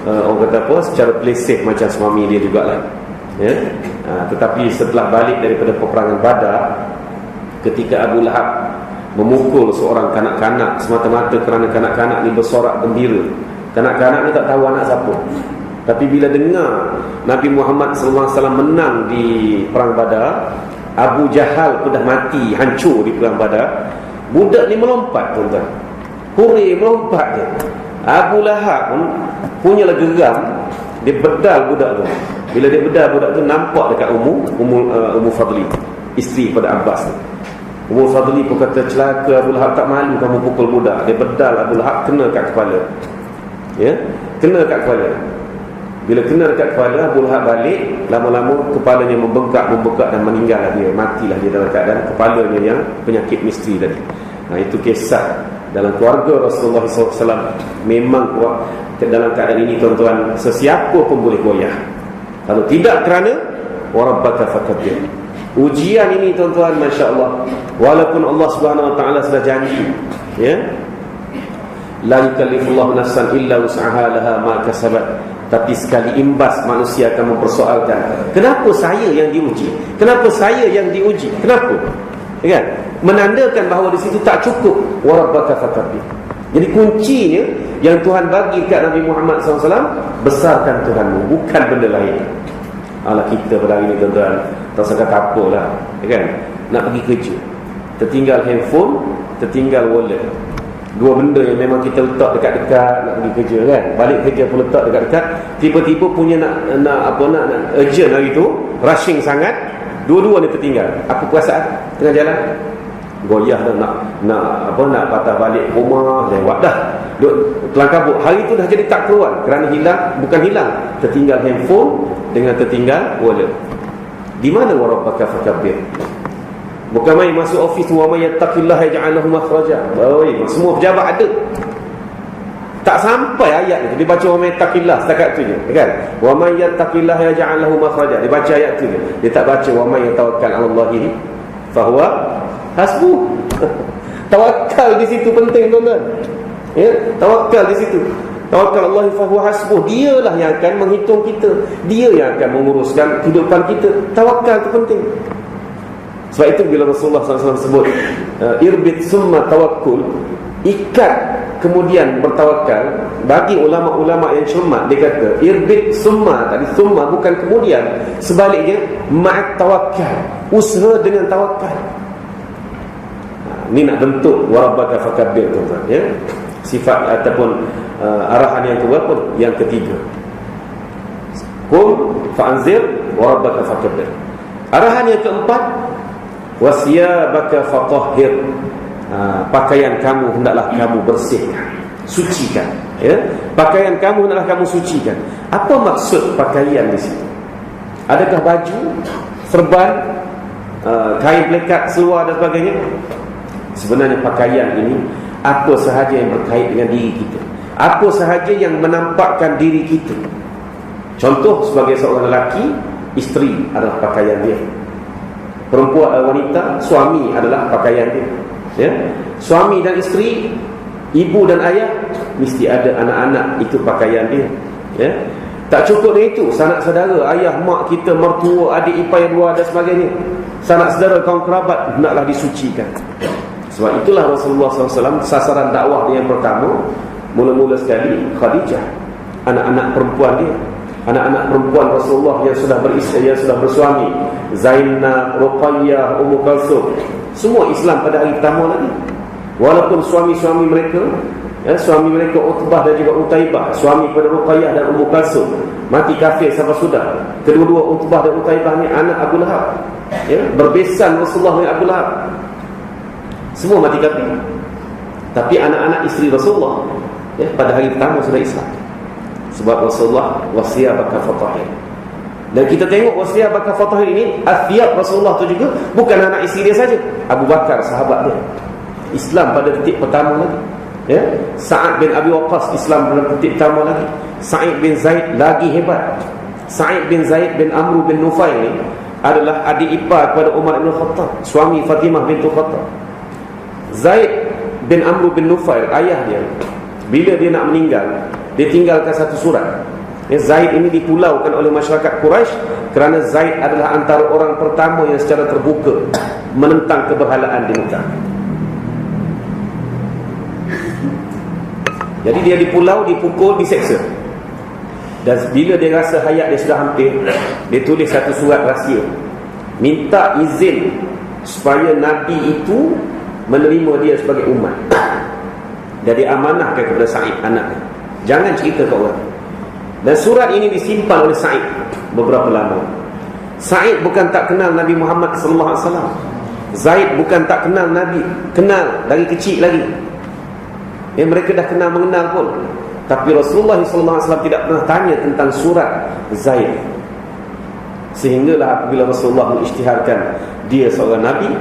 orang kata apa, secara pleseh macam suami dia jugalah. Ya? Tetapi setelah balik daripada peperangan Badar, ketika Abu Lahab memukul seorang kanak-kanak semata-mata kerana kanak-kanak ni bersorak gembira. Kanak-kanak ni tak tahu anak siapa. Tapi bila dengar Nabi Muhammad SAW menang di perang Badar, Abu Jahal pun dah mati, hancur di perang Badar, budak ni melompat, tuan-tuan. Huri melompat je. Abu Lahab pun punyalah geram, dia bedal budak tu. Bila dia bedal budak tu, nampak dekat Ummu Fadli, isteri pada Abbas tu. Ummu Fadli pun kata, celaka Abu Lahab, tak malu kamu pukul budak. Dia bedal Abu Lahab, kena kat kepala. Ya, kena kat kepala. Bila kena dekat kepala, Abu Lahab balik, lama-lama kepalanya membengkak dan meninggal dia. Matilah dia dalam keadaan kepalanya yang penyakit misteri tadi. Nah, itu kisah dalam keluarga Rasulullah SAW. Memang dalam keadaan ini, tuan-tuan, sesiapa pun boleh goyah. Kalau tidak kerana warabbaka fakabbir. Ujian ini, tuan-tuan, masya-Allah, walaupun Allah Subhanahu Wa Taala sudah janji, ya, la yukallifullahu nafsan illa wus'aha laha ma kasabat. Tapi sekali imbas manusia akan mempersoalkan, kenapa saya yang diuji? Kenapa saya yang diuji? Kenapa? Ya kan? Menandakan bahawa di situ tak cukup warabbaka fakabbir. Jadi kuncinya yang Tuhan bagi kat Nabi Muhammad SAW, besarkan Tuhanmu, bukan benda lain. Alah, kita pada hari ini, tuan-tuan, tak sangka tak apalah, ya kan? Nak pergi kerja, tertinggal handphone, tertinggal wallet. Dua benda yang memang kita letak dekat-dekat nak pergi kerja, kan? Balik kerja pun letak dekat-dekat. Tiba-tiba punya nak urgent hari tu, rushing sangat, dua-dua ni tertinggal. Apa perasaan tengah jalan? Goyah dah, nak patah balik rumah, lewat dah. Duk kelang kabut. Hari tu dah jadi tak keluar kerana bukan hilang, tertinggal handphone dengan tertinggal wallet. Di mana warabbaka fakabbir? Bukan main masuk office tu, wa may yattaqillaha yaj'al lahu makhraja. Semua pejabat ada. Tak sampai ayat tu, dia baca wa may yattaqillah setakat tu je, kan? Wa may yattaqillaha yaj'al lahu makhraja. Dia baca ayat tu je. Dia tak baca wa may yatawakkal 'ala Allahi fa huwa hasbuh. Tawakal di situ penting, tuan-tuan. Ya, tawakal di situ. Tawakal Allah fa huwa hasbuh. Dialah yang akan menghitung kita. Dia yang akan menguruskan kehidupan kita. Tawakal itu penting. Sebab itu bila Rasulullah SAW sebut irbit summa tawakkul, ikat kemudian bertawakal, bagi ulama-ulama yang cermat dia kata irbit summa, tadi summa bukan kemudian, sebaliknya ma'at tawakkal, usaha dengan tawakal. Ini nak bentuk warabbaka fakabbir, tuan-tuan, ya. Sifat ataupun arahan yang keberapa? Yang ketiga, qum fa'anzir warabbaka fakabbir. Arahan yang keempat, wasiyabaka fatahhir. Pakaian kamu hendaklah kamu bersihkan, sucikan, ya. Pakaian kamu hendaklah kamu sucikan. Apa maksud pakaian di situ? Adakah baju, serban, kain pelekat, seluar dan sebagainya? Sebenarnya pakaian ini apa sahaja yang berkait dengan diri kita, apa sahaja yang menampakkan diri kita. Contoh, sebagai seorang lelaki, isteri adalah pakaian dia. Perempuan, wanita, suami adalah pakaian dia, ya. Suami dan isteri, ibu dan ayah, mesti ada anak-anak, itu pakaian dia, ya. Tak cukup dengan itu, sanak saudara, ayah, mak kita, mertua, adik ipar yang dua dan sebagainya, sanak saudara, kaum kerabat, hendaklah disucikan. Sebab itulah Rasulullah SAW, sasaran dakwah dia yang pertama, mula-mula sekali Khadijah, anak-anak perempuan dia, anak-anak perempuan Rasulullah yang sudah beristeri, yang sudah bersuami, Zainab, Ruqayyah, Ummu Kalsum, semua Islam pada hari pertama lagi. Walaupun suami-suami mereka, ya, suami mereka Utbah dan juga Utaibah, suami pada Ruqayyah dan Ummu Kalsum, mati kafir sampai sudah. Kedua-dua Utbah dan Utaibah ni anak Abu Lahab, ya, berbesan Rasulullah dengan Abu Lahab. Semua mati kafir. Tapi anak-anak isteri Rasulullah pada hari pertama sudah Islam. Sebab Rasulullah wasiyabaka fatahir. Dan kita tengok wasiyabaka fatahir ini, athiyab Rasulullah tu juga bukan anak isteri dia saja. Abu Bakar sahabat dia Islam pada detik pertama lagi. Sa'ad bin Abi Waqqas Islam pada detik pertama lagi. Sa'id bin Zaid lagi hebat. Sa'id bin Zaid bin Amr bin Nufail ni adalah adik ipar kepada Umar bin Khattab, suami Fatimah bintu Khattab. Zaid bin Amr bin Nufail, ayah dia, bila dia nak meninggal, dia tinggalkan satu surat. Zaid ini dipulaukan oleh masyarakat Quraisy kerana Zaid adalah antara orang pertama yang secara terbuka menentang keberhalaan di Mekah. Jadi dia dipulau, dipukul, diseksa. Dan bila dia rasa hayat dia sudah hampir, dia tulis satu surat rahsia, minta izin supaya Nabi itu menerima dia sebagai umat. Jadi amanahkan kepada Sa'id anaknya, jangan cerita ke orang. Dan surat ini disimpan oleh Sa'id beberapa lama. Sa'id bukan tak kenal Nabi Muhammad sallallahu alaihi wasallam. Zaid bukan tak kenal Nabi, kenal dari kecil lagi. Mereka dah kenal mengenal pun. Tapi Rasulullah sallallahu alaihi wasallam tidak pernah tanya tentang surat Zaid. Sehinggalah apabila Rasulullah mengisytiharkan dia seorang Nabi,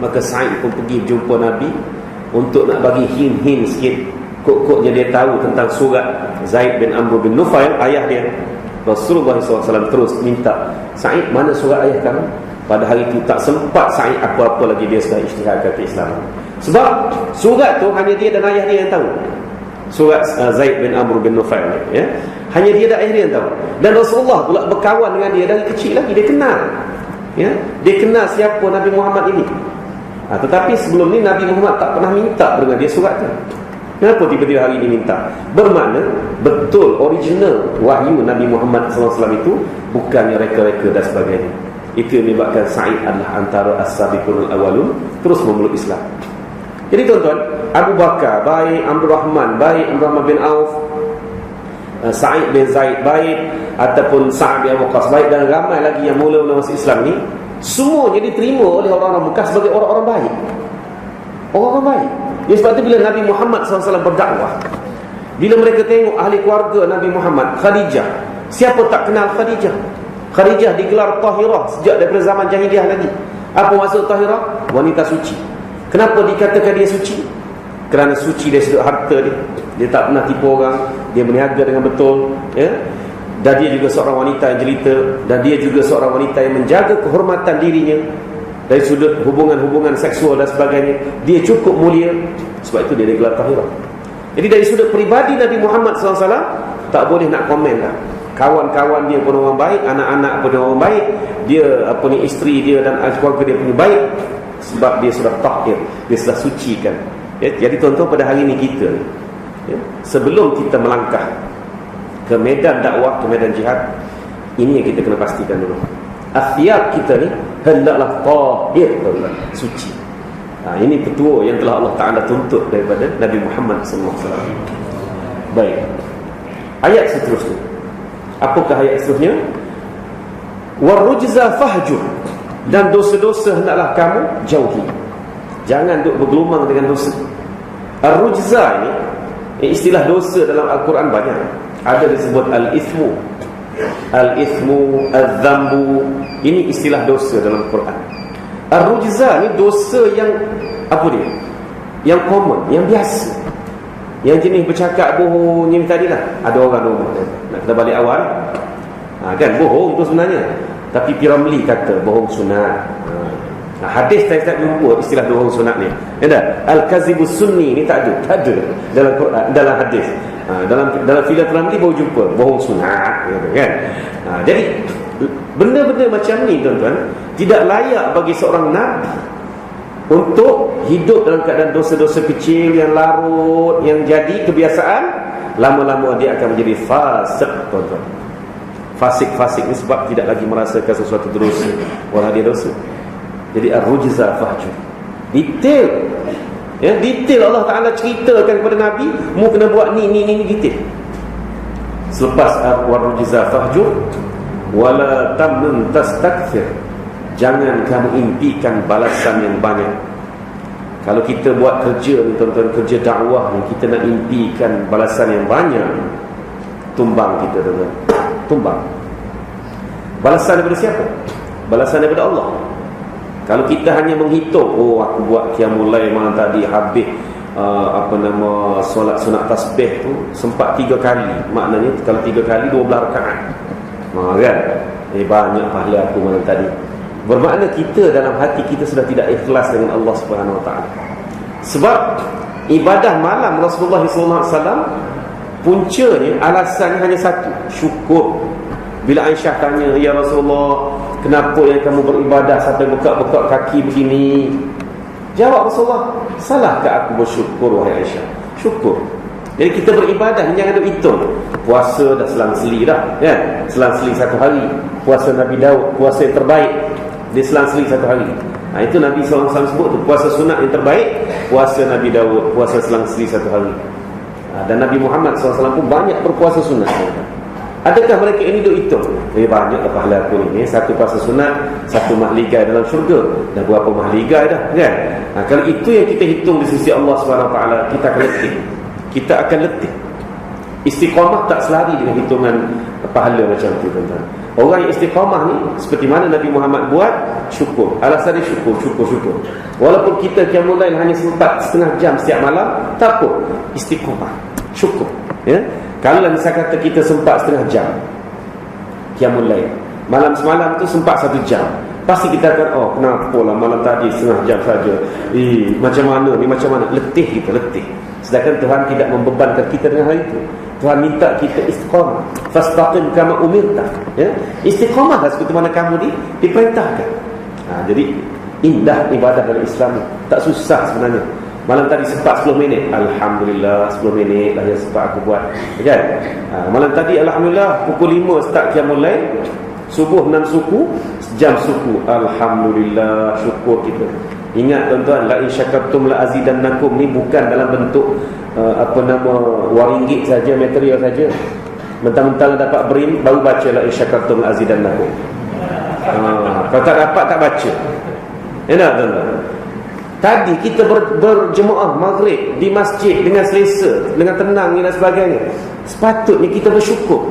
maka Sa'id pun pergi jumpa Nabi untuk nak bagi hint-hint sikit. Kok-koknya dia tahu tentang surat Zaid bin Amr bin Nufail, ayah dia. Rasulullah SAW terus minta, Sa'id, mana surat ayah kamu? Pada hari itu tak sempat Sa'id apa-apa lagi, dia sudah isytiharkan keislaman. Sebab surat tu hanya dia dan ayah dia yang tahu. Surat Zaid bin Amr bin Nufail, hanya dia dan ayah dia yang tahu. Dan Rasulullah pula berkawan dengan dia dari kecil lagi, dia kenal. Dia kenal siapa Nabi Muhammad ini. Tetapi sebelum ni Nabi Muhammad tak pernah minta dengan dia surat tu. Kenapa tiba-tiba hari ini minta? Bermakna betul original wahyu Nabi Muhammad SAW itu bukannya reka-reka dan sebagainya. Itu yang menyebabkan Sa'id adalah antara as-sabiqun al-awwalun terus memeluk Islam. Jadi tuan-tuan, Abu Bakar baik, Abdul Rahman baik, Abdul Rahman bin Auf, Sa'id bin Zaid baik, ataupun Sa'ad bin Waqqas baik, dan ramai lagi yang mula-mula masuk Islam ni, semuanya diterima oleh orang-orang Mekah sebagai orang-orang baik. Orang-orang baik. Ya, sebab tu bila Nabi Muhammad SAW berdakwah, bila mereka tengok ahli keluarga Nabi Muhammad, Khadijah, siapa tak kenal Khadijah? Khadijah digelar Tahirah sejak daripada zaman jahiliah lagi. Apa maksud Tahirah? Wanita suci. Kenapa dikatakan dia suci? Kerana suci dari sudut harta dia. Dia tak pernah tipu orang, dia berniaga dengan betul, dan dia juga seorang wanita yang jelita, dan dia juga seorang wanita yang menjaga kehormatan dirinya dari sudut hubungan-hubungan seksual dan sebagainya. Dia cukup mulia, sebab itu dia digelar Tahirah. Jadi dari sudut peribadi Nabi Muhammad SAW tak boleh nak komen lah. Kawan-kawan dia pun orang baik, anak-anak pun orang baik, dia isteri dia dan keluarga dia pun baik, sebab dia sudah tahir, dia sudah sucikan. Jadi tuan-tuan, pada hari ini kita, sebelum kita melangkah ke medan dakwah, ke medan jihad, ini yang kita kena pastikan dulu. Athiyab kita ni hendaklah tahir, suci. Ini petua yang telah Allah Ta'ala tuntut daripada Nabi Muhammad SAW. Baik, ayat seterusnya. Apakah ayat seterusnya? Warujza fahjur, dan dosa-dosa hendaklah kamu jauhi. Jangan duk bergelumang dengan dosa. Ar-rujza ini, istilah dosa dalam Al-Quran banyak. Ada disebut al-ithmu, al-ithmu, al-dhambu. Ini istilah dosa dalam Al-Quran. Ar-rujza ni dosa yang apa dia? Yang common, yang biasa, yang jenis bercakap bohong ni tadi lah. Ada orang rumah, nak kita balik awal, kan bohong tu sebenarnya, tapi Piramli kata bohong sunat. Hadis saya tak jumpa istilah bohong sunat ni. Al-kazibus sunni ni tak ada dalam Quran, dalam hadis. Dalam filah Piramli baru jumpa bohong sunat, kan. Jadi benda-benda macam ni tuan-tuan, tidak layak bagi seorang nabi untuk hidup dalam keadaan dosa-dosa kecil yang larut, yang jadi kebiasaan. Lama-lama dia akan menjadi fasik, tuan-tuan. Fasik-fasik ni sebab tidak lagi merasakan sesuatu dosa, walau dia dosa. Jadi ar-rujza fahjur, detail, detail Allah Ta'ala ceritakan kepada Nabi, mu kena buat ni detail. Selepas ar-rujza fahjur, wala tamnun tastakthir, jangan kamu impikan balasan yang banyak. Kalau kita buat kerja ni tuan-tuan, kerja dakwah ni, kita nak impikan balasan yang banyak, tumbang kita tuan-tuan, tumbang. Balasan daripada siapa? Balasan daripada Allah. Kalau kita hanya menghitung, oh aku buat qiyamul lail malam tadi habis solat sunat tasbih tu sempat 3 kali, maknanya kalau 3 kali 12 rakaat, kan? Banyak pahala aku malam tadi. Bermakna kita dalam hati kita sudah tidak ikhlas dengan Allah Subhanahu Wa Taala. Sebab ibadah malam Rasulullah SAW puncanya, alasannya hanya satu, syukur. Bila Aisyah tanya, ya Rasulullah, kenapa yang kamu beribadah sampai bekak-bekak kaki begini? Jawab Rasulullah, salahkah aku bersyukur wahai Aisyah? Syukur. Jadi kita beribadah jangan ada hitung. Puasa dah selang-seli dah, kan? Selang-seli 1 hari. Puasa Nabi Daud, puasa yang terbaik, dia selang-seli 1 hari. Itu Nabi SAW sebut tu, puasa sunat yang terbaik, puasa Nabi Daud, puasa selang-seli 1 hari. Dan Nabi Muhammad SAW pun banyak berpuasa sunat. Adakah mereka ini duk hitung? Banyak pahala aku ni, 1 puasa sunat, 1 mahligai dalam syurga. Dah berapa mahligai dah, kan? Kalau itu yang kita hitung di sisi Allah SWT, kita akan letih. Kita akan letih. Istiqamah tak selari dengan hitungan pahala macam tu, tuan-tuan. Orang yang istiqamah ni, seperti mana Nabi Muhammad buat, syukur. Alasan dia syukur. Walaupun kita qiyamul lail hanya sempat setengah jam setiap malam, tak apa, istiqamah, syukur, ya. Kalau saya kata kita sempat setengah jam qiyamul lail, malam semalam tu sempat 1 jam, pasti kita akan, oh kenapa lah malam tadi setengah jam saja, macam mana ni, macam mana, letih kita, letih. Sedangkan Tuhan tidak membebankan kita dengan hal itu. Tuhan minta kita istiqamah. Fastaqim kama umirta, ya? Istiqamah seperti mana kamu diperintahkan. Jadi indah ibadah dalam Islam, tak susah sebenarnya. Malam tadi sempat 10 minit, alhamdulillah 10 minit lah yang sempat aku buat, kan? Malam tadi alhamdulillah pukul 5 start qiyamul lail, subuh 6 suku, sejam suku, alhamdulillah, syukur kita. Ingat tuan-tuan, la in syakartum la azidannakum ni bukan dalam bentuk RM1 saja, material saja. Mentang-mentang dapat BRIM baru baca la in syakartum la azidannakum. Kalau tak dapat, tak baca. Enak tuan-tuan. Tadi kita berjemaah maghrib di masjid dengan selesa, dengan tenang dan sebagainya. Sepatutnya kita bersyukur.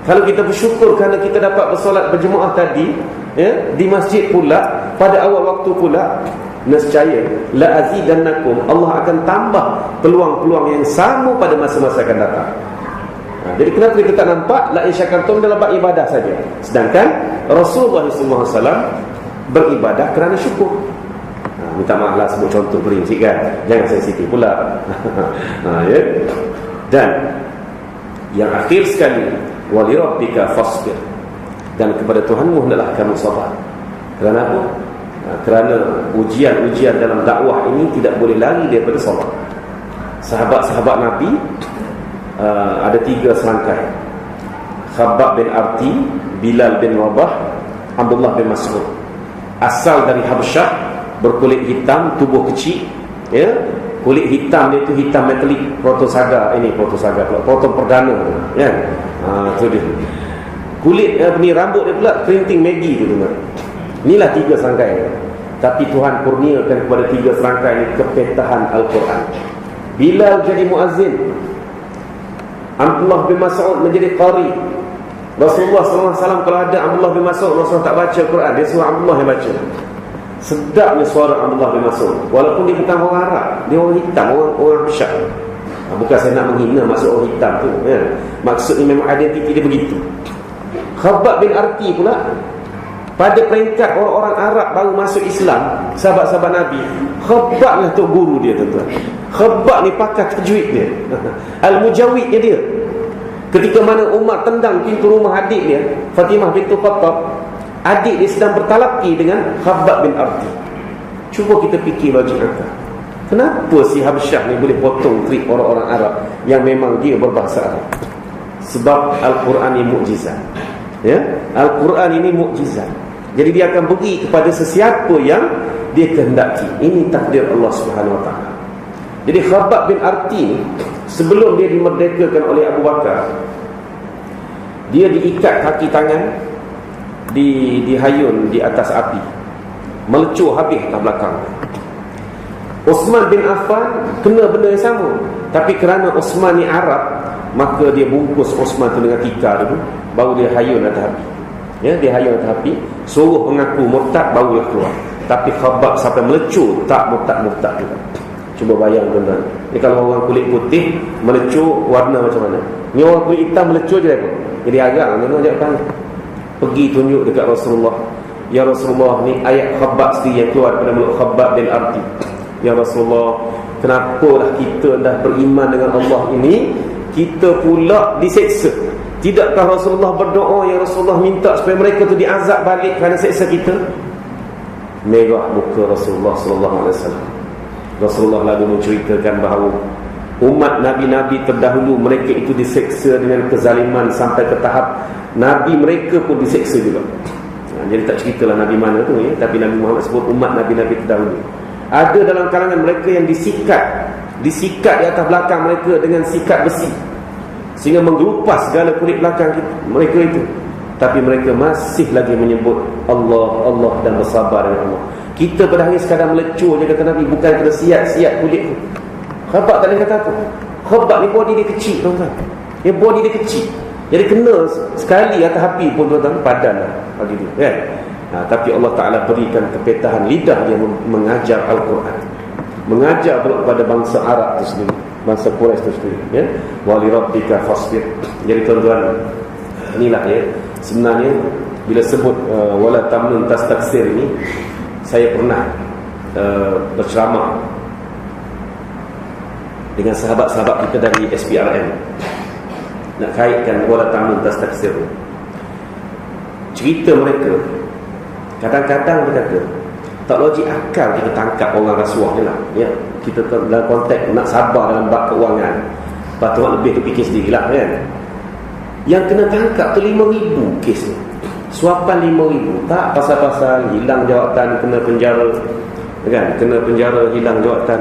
Kalau kita bersyukur kerana kita dapat bersolat berjemaah tadi, ya, di masjid pula, pada awal waktu pula, nescaya la azidannakum, Allah akan tambah peluang-peluang yang sama pada masa-masa akan datang. Jadi kenapa kita tak nampak la in syakartum dalam bab ibadah saja, sedangkan Rasulullah SAW beribadah kerana syukur. Minta maaf lah sebut contoh beri sikit, kan? Jangan sensitif pula. Ya. Dan yang akhir sekali, wali rabbika fasbir, dan kepada Tuhanmu hendaklah kamu sabar. Kerana apa? Kerana ujian-ujian dalam dakwah ini tidak boleh lari daripada sabar. Sahabat-sahabat Nabi ada 3 serangkai: Khabbab bin Arti, Bilal bin Rabah, Abdullah bin Mas'ud. Asal dari Habsyah, berkulit hitam, tubuh kecil, ya. Kulit hitam dia tu hitam metalik, protosaga pula, proton perdana tu, ya. Tu dia. Kulit rambut dia pula kerinting Maggie tu, teman. Inilah 3 serangkai. Tapi Tuhan kurniakan kepada 3 serangkai ini kepetahan Al-Quran. Bilal jadi muazzin, Abdullah bin Mas'ud menjadi qari. Rasulullah SAW kalau ada Abdullah bin Mas'ud, Rasulullah tak baca Quran, dia suruh Abdullah yang baca. Sedapnya suara Abdullah bin Mas'ud, walaupun dia bukan orang Arab, dia orang hitam, orang Syam. Bukan saya nak menghina maksud orang hitam tu, ya. Maksudnya memang identiti dia begitu. Khabbab bin Arti pula, pada peringkat orang-orang Arab baru masuk Islam, sahabat-sahabat Nabi, Khabbab lah tu guru dia, tuan-tuan. Khabbab ni pakar tajwid dia. Al-Mujawidnya dia. Ketika mana Umar tendang pintu rumah adik dia, Fatimah bintu Khattab, adik dia sedang bertalaki dengan Khabbab bin Arti. Cuba kita fikir logik akal. Kenapa si Habsyah ni boleh potong trik orang-orang Arab yang memang dia berbahasa Arab? Sebab Al-Quran ini mukjizat, ya? Al-Quran ini mukjizat. Jadi dia akan beri kepada sesiapa yang dia kehendaki. Ini takdir Allah Subhanahu Wa Taala. Jadi Khabbab bin Arti, sebelum dia dimerdekakan oleh Abu Bakar, dia diikat kaki tangan, dihayun di atas api, melecur habis ke belakang. Osman bin Affan kena benda yang sama, tapi kerana Osman ni Arab, maka dia bungkus Osman tu dengan tikar tu, baru dia hayun atas api. Ya, dia hayun atas api, suruh mengaku murtad, barulah keluar. Tapi Khabbab sampai melecur, tak murtad juga. Cuba bayang tuan-tuan. Ni kalau orang kulit putih melecur, warna macam mana? Ni orang kulit hitam melecur je apa? Jadi agak tuan-tuan ajak tanya. Pergi tunjuk dekat Rasulullah. Ya Rasulullah, ni ayat Khabbab sendiri yang keluar daripada mulut Khabbab bin Arti. Ya Rasulullah, kenapalah kita dah beriman dengan Allah ini, kita pula diseksa? Tidakkah Rasulullah berdoa, ya Rasulullah minta supaya mereka tu diazab balik kerana seksa kita? Merah muka Rasulullah sallallahu alaihi wasallam. Rasulullah lalu menceritakan bahawa umat Nabi-Nabi terdahulu, mereka itu diseksa dengan kezaliman sampai ke tahap Nabi mereka pun diseksa juga. Jadi tak ceritalah Nabi mana tu ya, tapi Nabi Muhammad sebut umat Nabi-Nabi terdahulu. Ada dalam kalangan mereka yang disikat di atas belakang mereka dengan sikat besi, sehingga menggelupas segala kulit belakang mereka itu. Tapi mereka masih lagi menyebut Allah, Allah, dan bersabar dengan Allah. Kita pada hari sekadar melecur je kata Nabi, bukan kena siat kulit tu. Khabbab tak boleh kata apa. Khabbab ni body dia kecil tuan-tuan. Dia body dia kecil. Jadi kena sekali atas api pun tuan-tuan padan lah pagi tu kan. Tapi Allah Ta'ala berikan kepetahan lidah dia mengajar Al-Quran, mengajar pula kepada bangsa Arab itu sendiri, bangsa Quraisy itu sendiri ya. Wa li rabbika fasbir. Jadi tuan-tuan, inilah ya, sebenarnya bila sebut wala tamnun tastaksir ini, saya pernah berceramah dengan sahabat-sahabat kita dari SPRM nak kaitkan wala tamnun tastaksir. Cerita mereka kadang-kadang dia kata tak logik akal kita tangkap orang rasuah ni lah ya. Kita dalam konteks nak sabar dalam bab keuangan, patut lebih tu fikir sendirilah kan. Yang kena tangkap tu 5,000 kes ni, suapan 5,000, tak pasal-pasal hilang jawatan kena penjara kan, kena penjara hilang jawatan.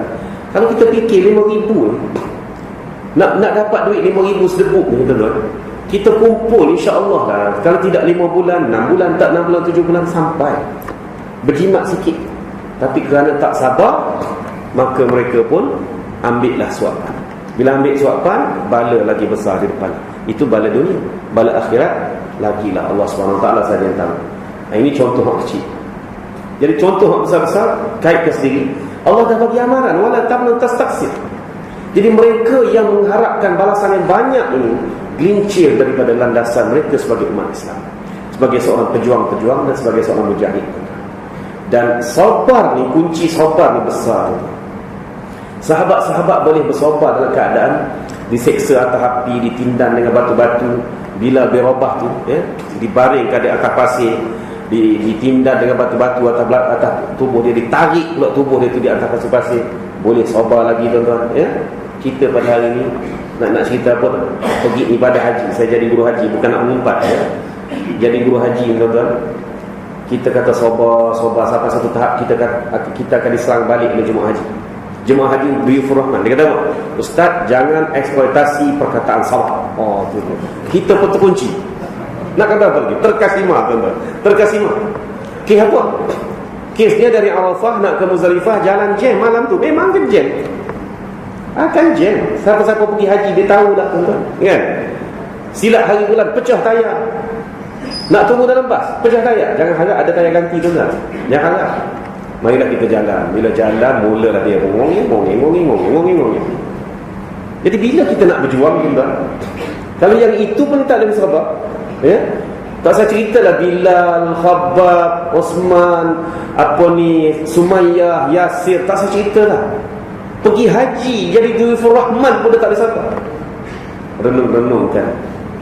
Kalau kita fikir 5,000 nak dapat duit 5,000 sedebuk ni tuan-tuan, kita kumpul insya-Allah lah. Kalau tidak 5 bulan, 6 bulan, tak 6 bulan, 7 bulan sampai. Berjimat sikit. Tapi kerana tak sabar, maka mereka pun ambillah suapan. Bila ambil suapan, bala lagi besar di depan. Itu bala dunia. Bala akhirat lagilah Allah SWT saja yang tahu. Ini contoh yang kecil. Jadi contoh yang besar-besar kaitkan sendiri. Allah dah bagi amaran wala tamnun tastaksir. Jadi mereka yang mengharapkan balasan yang banyak ini gelincir daripada landasan mereka sebagai umat Islam, sebagai seorang pejuang-pejuang dan sebagai seorang mujahid. Dan sabar ni, kunci sabar ni besar. Sahabat-sahabat boleh bersabar dalam keadaan diseksa atas api, ditindan dengan batu-batu. Bila berubah tu ya, dibaring ke atas pasir, ditindan dengan batu-batu atas tubuh dia, ditarik pula tubuh dia tu di atas pasir. Boleh sabar lagi tuan-tuan ya. Kita pada hari ni nak cerita apa? Pergi ibadah haji. Saya jadi guru haji, bukan nak mengumpat ya. Jadi guru haji tuan-tuan, kita kata sabar sampai satu tahap kita akan diserang balik oleh jemaah haji. Jemaah haji Duyufur Rahman, dia kata apa? Ustaz, jangan eksploitasi perkataan salah. Oh tu. Kita pun terkunci. Nak kata apa lagi? Terkasima tuan-tuan. Terkasima. Kes apa? Kesnya dari Arafah nak ke Muzdalifah, jalan jam malam tu. Memang kan jam. Akan jam. Siapa-siapa pergi haji dia tahu dah tuan-tuan kan. Silat hari bulan pecah tayar, nak tunggu dalam bas pecah tayar, jangan harap ada tayar ganti tuan-tuan. Jangan harap. Marilah kita jalan. Bila jalan mulalah dia ngong. Jadi bila kita nak berjuang tuan-tuan, kalau yang itu pun tak ada sabar ya. Tak saya ceritalah Bilal, Khabbab, Osman, Sumayyah, Yasir, tak saya ceritalah. Pergi haji jadi Duyufur Rahman pun dia tak boleh sabar. Renung-renungkan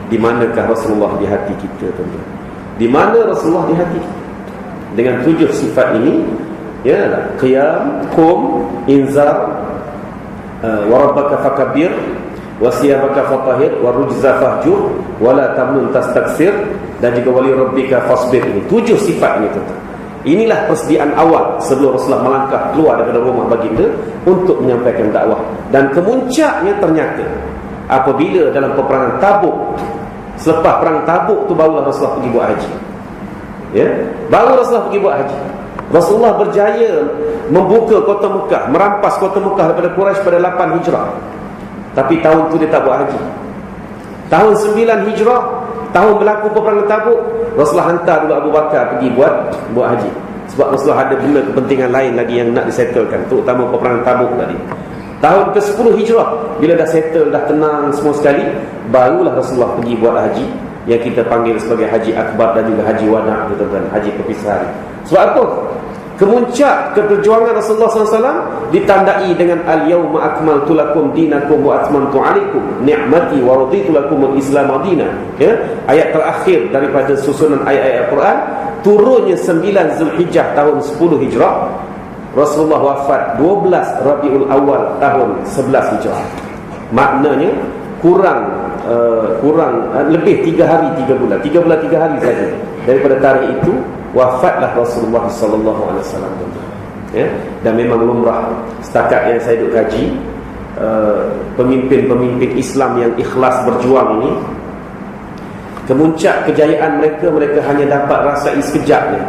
di manakah Rasulullah di hati kita tuan-tuan. Di mana Rasulullah di hati kita? Dengan 7 sifat ini ya, qiyam, qum, inzar, wa rabbaka fakabbir, wa siyabaka fatahir, wa rujza fahjur, wa la tamnun tastaksir, dan juga wali rabbika fasbir. Ini 7 sifat ini tuan-tuan. Inilah persediaan awal sebelum Rasulullah melangkah keluar daripada rumah baginda untuk menyampaikan dakwah. Dan kemuncaknya ternyata apabila dalam peperangan Tabuk, selepas perang Tabuk tu barulah Rasulullah pergi buat haji. Ya, baru Rasulullah pergi buat haji. Rasulullah berjaya membuka kota Mekah, merampas kota Mekah daripada Quraisy pada 8 Hijrah. Tapi tahun tu dia tak buat haji. Tahun 9 Hijrah, tahun berlaku peperangan Tabuk, Rasulullah hantar dulu Abu Bakar pergi buat haji. Sebab Rasulullah ada benda kepentingan lain lagi yang nak disettlekan, terutama peperangan Tabuk tadi. Tahun ke-10 Hijrah, bila dah settle, dah tenang semua sekali, barulah Rasulullah pergi buat haji, yang kita panggil sebagai Haji Akbar dan juga Haji Wada', tuan-tuan, haji perpisahan. Sebab apa? Kemuncak keperjuangan Rasulullah SAW ditandai dengan al-yawma akmaltu lakum dinakum wa atmamtu alaikum ni'mati wa raditu lakum al-islam madina. Ya, ayat terakhir daripada susunan ayat-ayat Al-Quran, turunnya 9 Zulhijjah tahun 10 Hijrah. Rasulullah wafat 12 Rabiul Awal tahun 11 Hijrah. Maknanya kurang lebih 3 hari 3 bulan 3 bulan 3 hari saja daripada tarikh itu wafatlah Rasulullah sallallahu alaihi wasallam. Ya, dan memang lumrah setakat yang saya duk kaji, pemimpin-pemimpin Islam yang ikhlas berjuang ini, kemuncak kejayaan mereka hanya dapat rasai sekejapnya.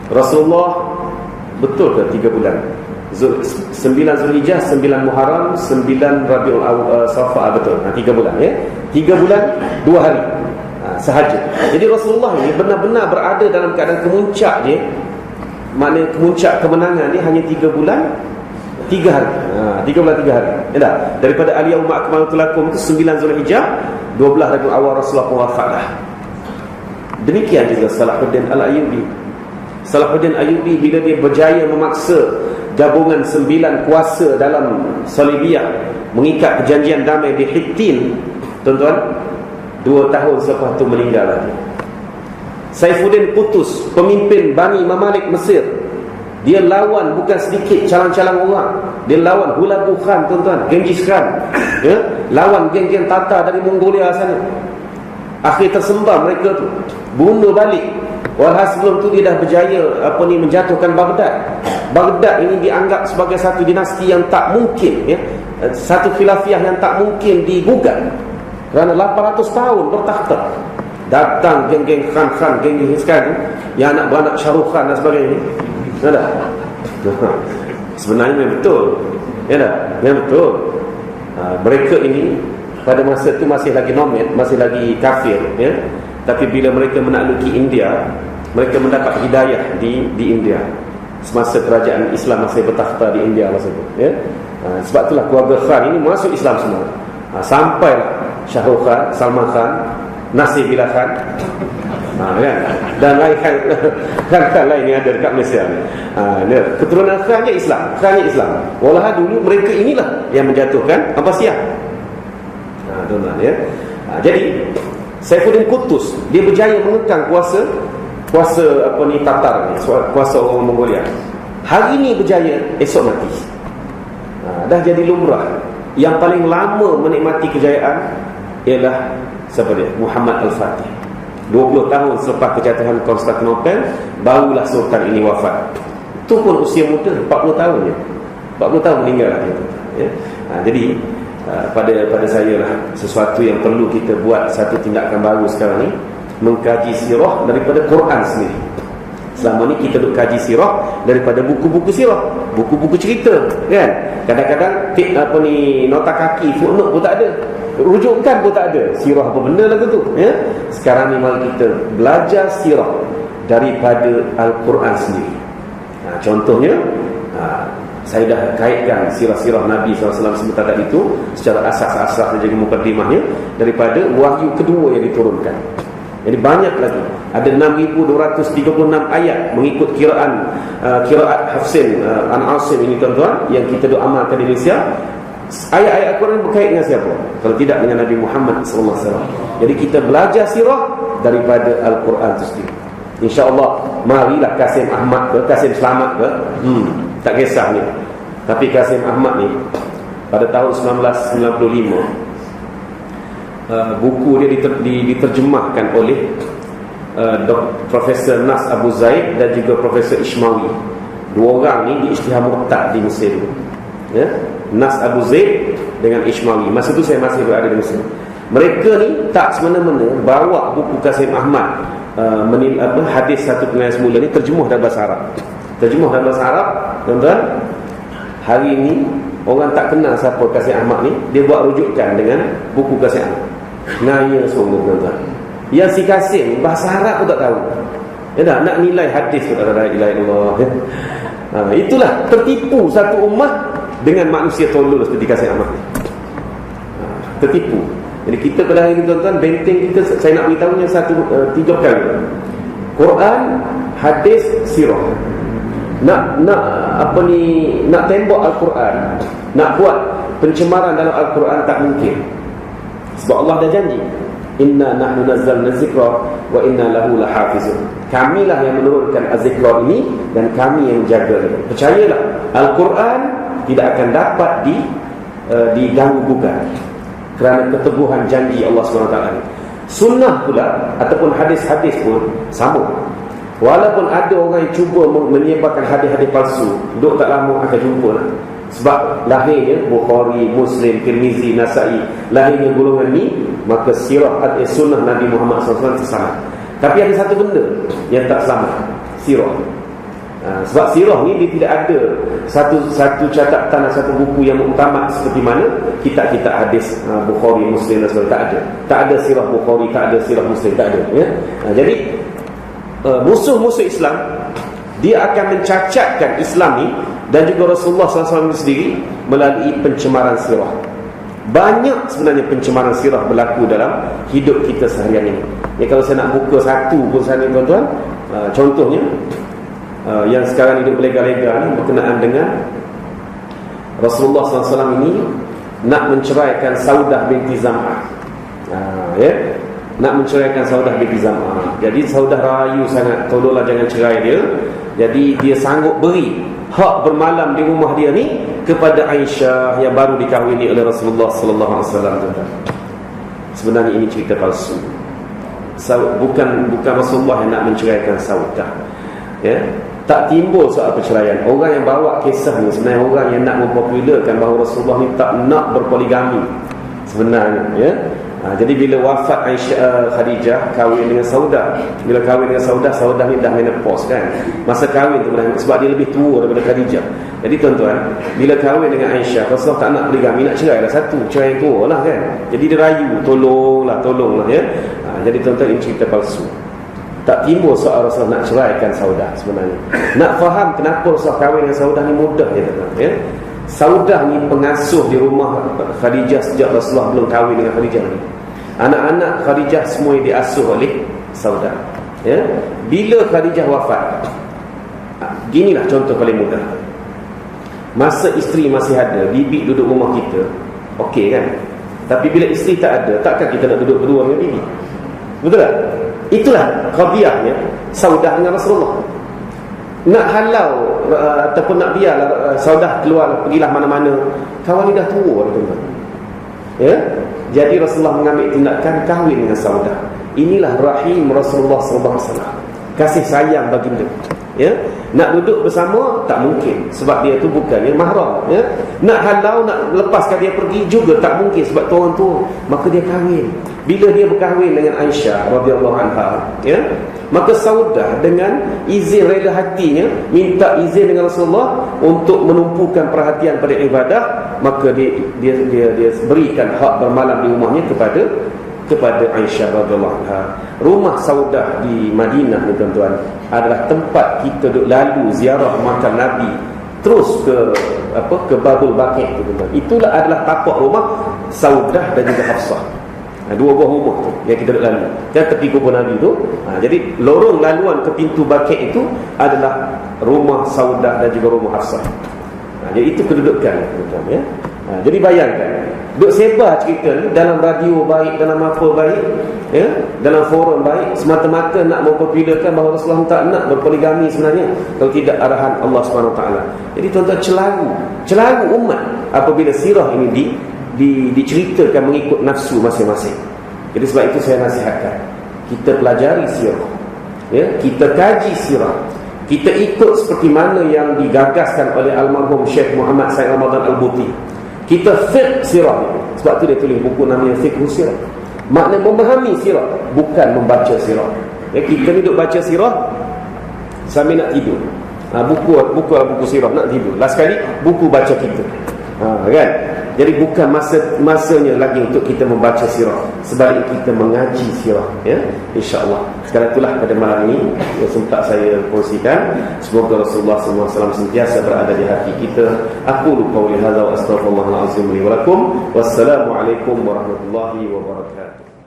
Rasulullah betul ke 3 bulan? 9 Zulhijjah, 9 Muharram, 9 Rabiul Safar, betul. 3 bulan, ya. 3 bulan 2 hari sahaja. Jadi Rasulullah ini benar-benar berada dalam keadaan kemuncak dia. Maknanya kemuncak kemenangan dia hanya 3 bulan 3 hari. 3 bulan 3 hari. Ya, daripada al-yawma akmaltu lakum itu 9 Zulhijjah, 12 Rabiul Awal Rasulullah wafatlah. Demikian juga Salahuddin Al-Ayyubi. Salahuddin Ayyubi bila dia berjaya memaksa gabungan 9 kuasa dalam Salibiyah mengikat perjanjian damai di Hittin, tuan-tuan, 2 tahun selepas itu meninggal lagi. Saifuddin Qutus, pemimpin Bani Mamalik Mesir, dia lawan bukan sedikit calang-calang orang. Dia lawan Hulagu Khan, tuan-tuan, Genghis Khan, ya? Lawan geng-geng Tatar dari Mongolia sana. Akhir tersembar mereka tu, bunuh balik. Walhasil sebelum tu dia dah berjaya menjatuhkan Baghdad. Baghdad ini dianggap sebagai satu dinasti yang tak mungkin, ya, satu khilafiyah yang tak mungkin digugat. Kerana 800 tahun bertakhta. Datang geng-geng Khan, geng-geng Khan, yang anak beranak Syahrukh Khan dan sebagainya. Ada? Sebenarnya memang betul. Ya dah, memang betul. Mereka ini pada masa itu masih lagi nomad, masih lagi kafir, ya. Tapi bila mereka menakluki India, mereka mendapat hidayah di India. Semasa kerajaan Islam masih bertakhta di India masa itu, ya. Sebab itulah keluarga Khan ini masuk Islam semua. Sampailah Syahrukh Khan, Salman Khan, Nasir Billah Khan, kan? Dan lain Khan lain yang ada dekat Malaysia ni. Keturunan Khannya Islam, Walaupun dulu mereka inilah yang menjatuhkan Abbasiyah. Tuan-tuan, ya. Jadi Saifuddin Qutus dia berjaya mengekang kuasa Tatar ni, kuasa orang Mongolia. Hari ini berjaya, esok mati. Dah jadi lumrah. Yang paling lama menikmati kejayaan ialah siapa dia? Muhammad Al-Fatih. 20 tahun selepas kejatuhan Konstantinopel, barulah sultan ini wafat. Itu pun usia muda, 40 tahun je. 40 tahun meninggal lah, ya. Jadi pada saya lah, sesuatu yang perlu kita buat, satu tindakan baru sekarang ni, mengkaji sirah daripada Quran sendiri. Selama ni kita duk kaji sirah daripada buku-buku sirah, buku-buku cerita, kan? Kadang-kadang nota kaki, footnote pun tak ada, rujukan pun tak ada. Sirah apa benda lah tu, ya? Sekarang ni mari kita belajar sirah daripada Al-Quran sendiri. Contohnya, saya dah kaitkan sirah-sirah Nabi SAW sebentar tadi itu secara asas-asas dan juga mukadimahnya daripada wahyu kedua yang diturunkan. Jadi banyak lagi, ada 6,236 ayat mengikut kiraat Hafsin An Asim ini, tuan-tuan, yang kita amalkan di Malaysia. Ayat-ayat Al-Quran berkait dengan siapa? Kalau tidak dengan Nabi Muhammad SAW. Jadi kita belajar sirah daripada Al-Quran itu sendiri. InsyaAllah, marilah Kasim Ahmad ke, Kasim Selamat ke, tak kisah ni. Tapi Kasim Ahmad ni pada tahun 1995, buku dia diterjemahkan oleh Profesor Nas Abu Zaid dan juga Profesor Ishmawi. Dua orang ni diisytihar murtad di Mesir, ya? Nas Abu Zaid dengan Ishmawi. Masa tu saya masih berada di Mesir. Mereka ni tak semena-mena bawa buku Kasim Ahmad hadis satu pengajian semula ni terjemuh dalam bahasa Arab. Terjemah dalam bahasa Arab, tuan-tuan. Hari ini orang tak kenal siapa Kasih Ahmad ni, dia buat rujukan dengan buku Kasih Ahmad. Ngaya sungguh, tuan-tuan. Yang si Kasih ni bahasa Arab pun tak tahu. Ya tak? Nak nilai hadis pun tak ada. La ilaha illallah. Itulah tertipu satu ummah dengan manusia tolol seperti Kasih Ahmad ni. Tertipu. Jadi kita pada hari ini, tuan-tuan, benteng kita, saya nak beritahunya 3 kali. Quran, hadis, sirah. Nak tembak Al-Quran, nak buat pencemaran dalam Al-Quran tak mungkin. Sebab Allah dah janji, inna nahnu nazzalna dzikra wa inna lahu lahafizun. Kamilah yang menurunkan az-zikra ini dan kami yang menjaganya. Percayalah, Al-Quran tidak akan dapat diganggu gugat kerana keteguhan janji Allah SWT. Sunnah pula ataupun hadis-hadis pun sama. Walaupun ada orang yang cuba menyebarkan hadis-hadis palsu, duduk tak lama akan jumpa lah. Sebab lahirnya Bukhari, Muslim, Tirmizi, Nasai, lahirnya golongan ni, maka sirah hadis sunnah Nabi Muhammad SAW terselamat. Tapi ada satu benda yang tak selamat, sirah. Sebab sirah ni dia tidak ada satu catatan, satu buku yang muktamad seperti mana kitab-kitab hadis Bukhari, Muslim dan sebagainya. Tak ada. Tak ada sirah Bukhari, tak ada sirah Muslim, tak ada, ya. Jadi musuh-musuh Islam, dia akan mencacatkan Islam ni dan juga Rasulullah SAW sendiri melalui pencemaran sirah. Banyak sebenarnya pencemaran sirah berlaku dalam hidup kita seharian ini. Ya, kalau saya nak buka satu pun sana, tuan-tuan, contohnya yang sekarang hidup lega-lega ni berkenaan dengan Rasulullah SAW ini nak menceraikan Saudah binti Zam'ah. Ya, nak menceraikan Saudah binti Zam'ah. Jadi Saudah rayu sangat, tolonglah jangan cerai dia. Jadi dia sanggup beri hak bermalam di rumah dia ni kepada Aisyah yang baru dikahwini oleh Rasulullah sallallahu alaihi wasallam. Sebenarnya ini cerita palsu. Bukan Rasulullah yang nak menceraikan Saudah. Ya, tak timbul soal perceraian. Orang yang bawa kisah ni sebenarnya orang yang nak mempopularkan bahawa Rasulullah ni tak nak berpoligami sebenarnya, ya. Jadi bila wafat Khadijah, kahwin dengan Saudah. Bila kahwin dengan Saudah ni dah menopause kan. Masa kahwin tu sebab dia lebih tua daripada Khadijah. Jadi tuan-tuan, bila kahwin dengan Aisyah, Rasulullah tak nak poligami, nak cerai lah satu, cerai yang tua lah kan. Jadi dia rayu, tolonglah ya. Jadi tuan-tuan, ini cerita palsu. Tak timbul soal Rasulullah nak ceraikan Saudah sebenarnya. Nak faham kenapa Rasulullah kahwin dengan Saudah ni mudah ya tuan-tuan, ya. Saudah ni pengasuh di rumah Khadijah sejak Rasulullah belum kahwin dengan Khadijah ni. Anak-anak Khadijah semua diasuh oleh Saudah, ya. Bila Khadijah wafat, ginilah contoh paling mudah. Masa isteri masih ada, bibi duduk rumah kita, okey kan? Tapi bila isteri tak ada, takkan kita nak duduk berdua dengan bibi? Betul tak? Itulah qadiyahnya Saudah dengan Rasulullah. Nak halau ataupun nak biarlah Saudah keluar, pergilah mana-mana, kawan ni dah tua, tuan-tuan. Ya? Jadi Rasulullah mengambil tindakan kahwin dengan Saudah. Inilah rahim Rasulullah SAW, kasih sayang baginda. Ya, nak duduk bersama tak mungkin sebab dia tu bukannya mahram, ya. Nak halau, nak lepaskan dia pergi juga tak mungkin sebab tu orang tua. Maka dia kahwin. Bila dia berkahwin dengan Aisyah radhiyallahu anha, ya, maka Saudah dengan izin rela hatinya minta izin dengan Rasulullah untuk menumpukan perhatian pada ibadah, maka dia berikan hak bermalam di rumahnya kepada Aisyah radhiyallahu anha. Rumah Saudah di Madinah ni tuan-tuan adalah tempat kita duk lalu ziarah makam Nabi terus ke Babul Baqi tu tuan-tuan. Itulah adalah tapak rumah Saudah dan juga Hafsah. Dua buah rumah tu yang kita duk lalu dan tepi kubur Nabi tu. Jadi lorong laluan ke pintu Baqi itu adalah rumah Saudah dan juga rumah Hafsah. Jadi itu kedudukan tuan-tuan, ya. Jadi bayangkan, duk sebar cerita ni dalam radio baik, dalam apa baik, ya, dalam forum baik, semata-mata nak mempopularkan bahawa Rasulullah tak nak berpoligami sebenarnya, kalau tidak arahan Allah SWT. Jadi tuan-tuan, celaru umat apabila sirah ini diceritakan mengikut nafsu masing-masing. Jadi sebab itu saya nasihatkan kita pelajari sirah, ya, kita kaji sirah, kita ikut seperti mana yang digagaskan oleh almarhum Syekh Muhammad Said Ramadan Al-Buti. Kita fiqh sirah. Sebab tu dia tulis buku namanya Fiqh Sirah. Maknanya memahami sirah, bukan membaca sirah. Ya, kita ni duk baca sirah sambil nak tidur. buku sirah nak tidur. Last sekali buku baca kita. Kan? Jadi bukan masanya lagi untuk kita membaca sirah, sebaliknya kita mengaji sirah, ya, insya-Allah. Sekarang itulah pada malam ini yang sempat saya kongsikan. Semoga Rasulullah SAW sentiasa berada di hati kita. Aku qauli hadza wa astaghfirullahal azim li wa lakum. Wassalamualaikum warahmatullahi wabarakatuh.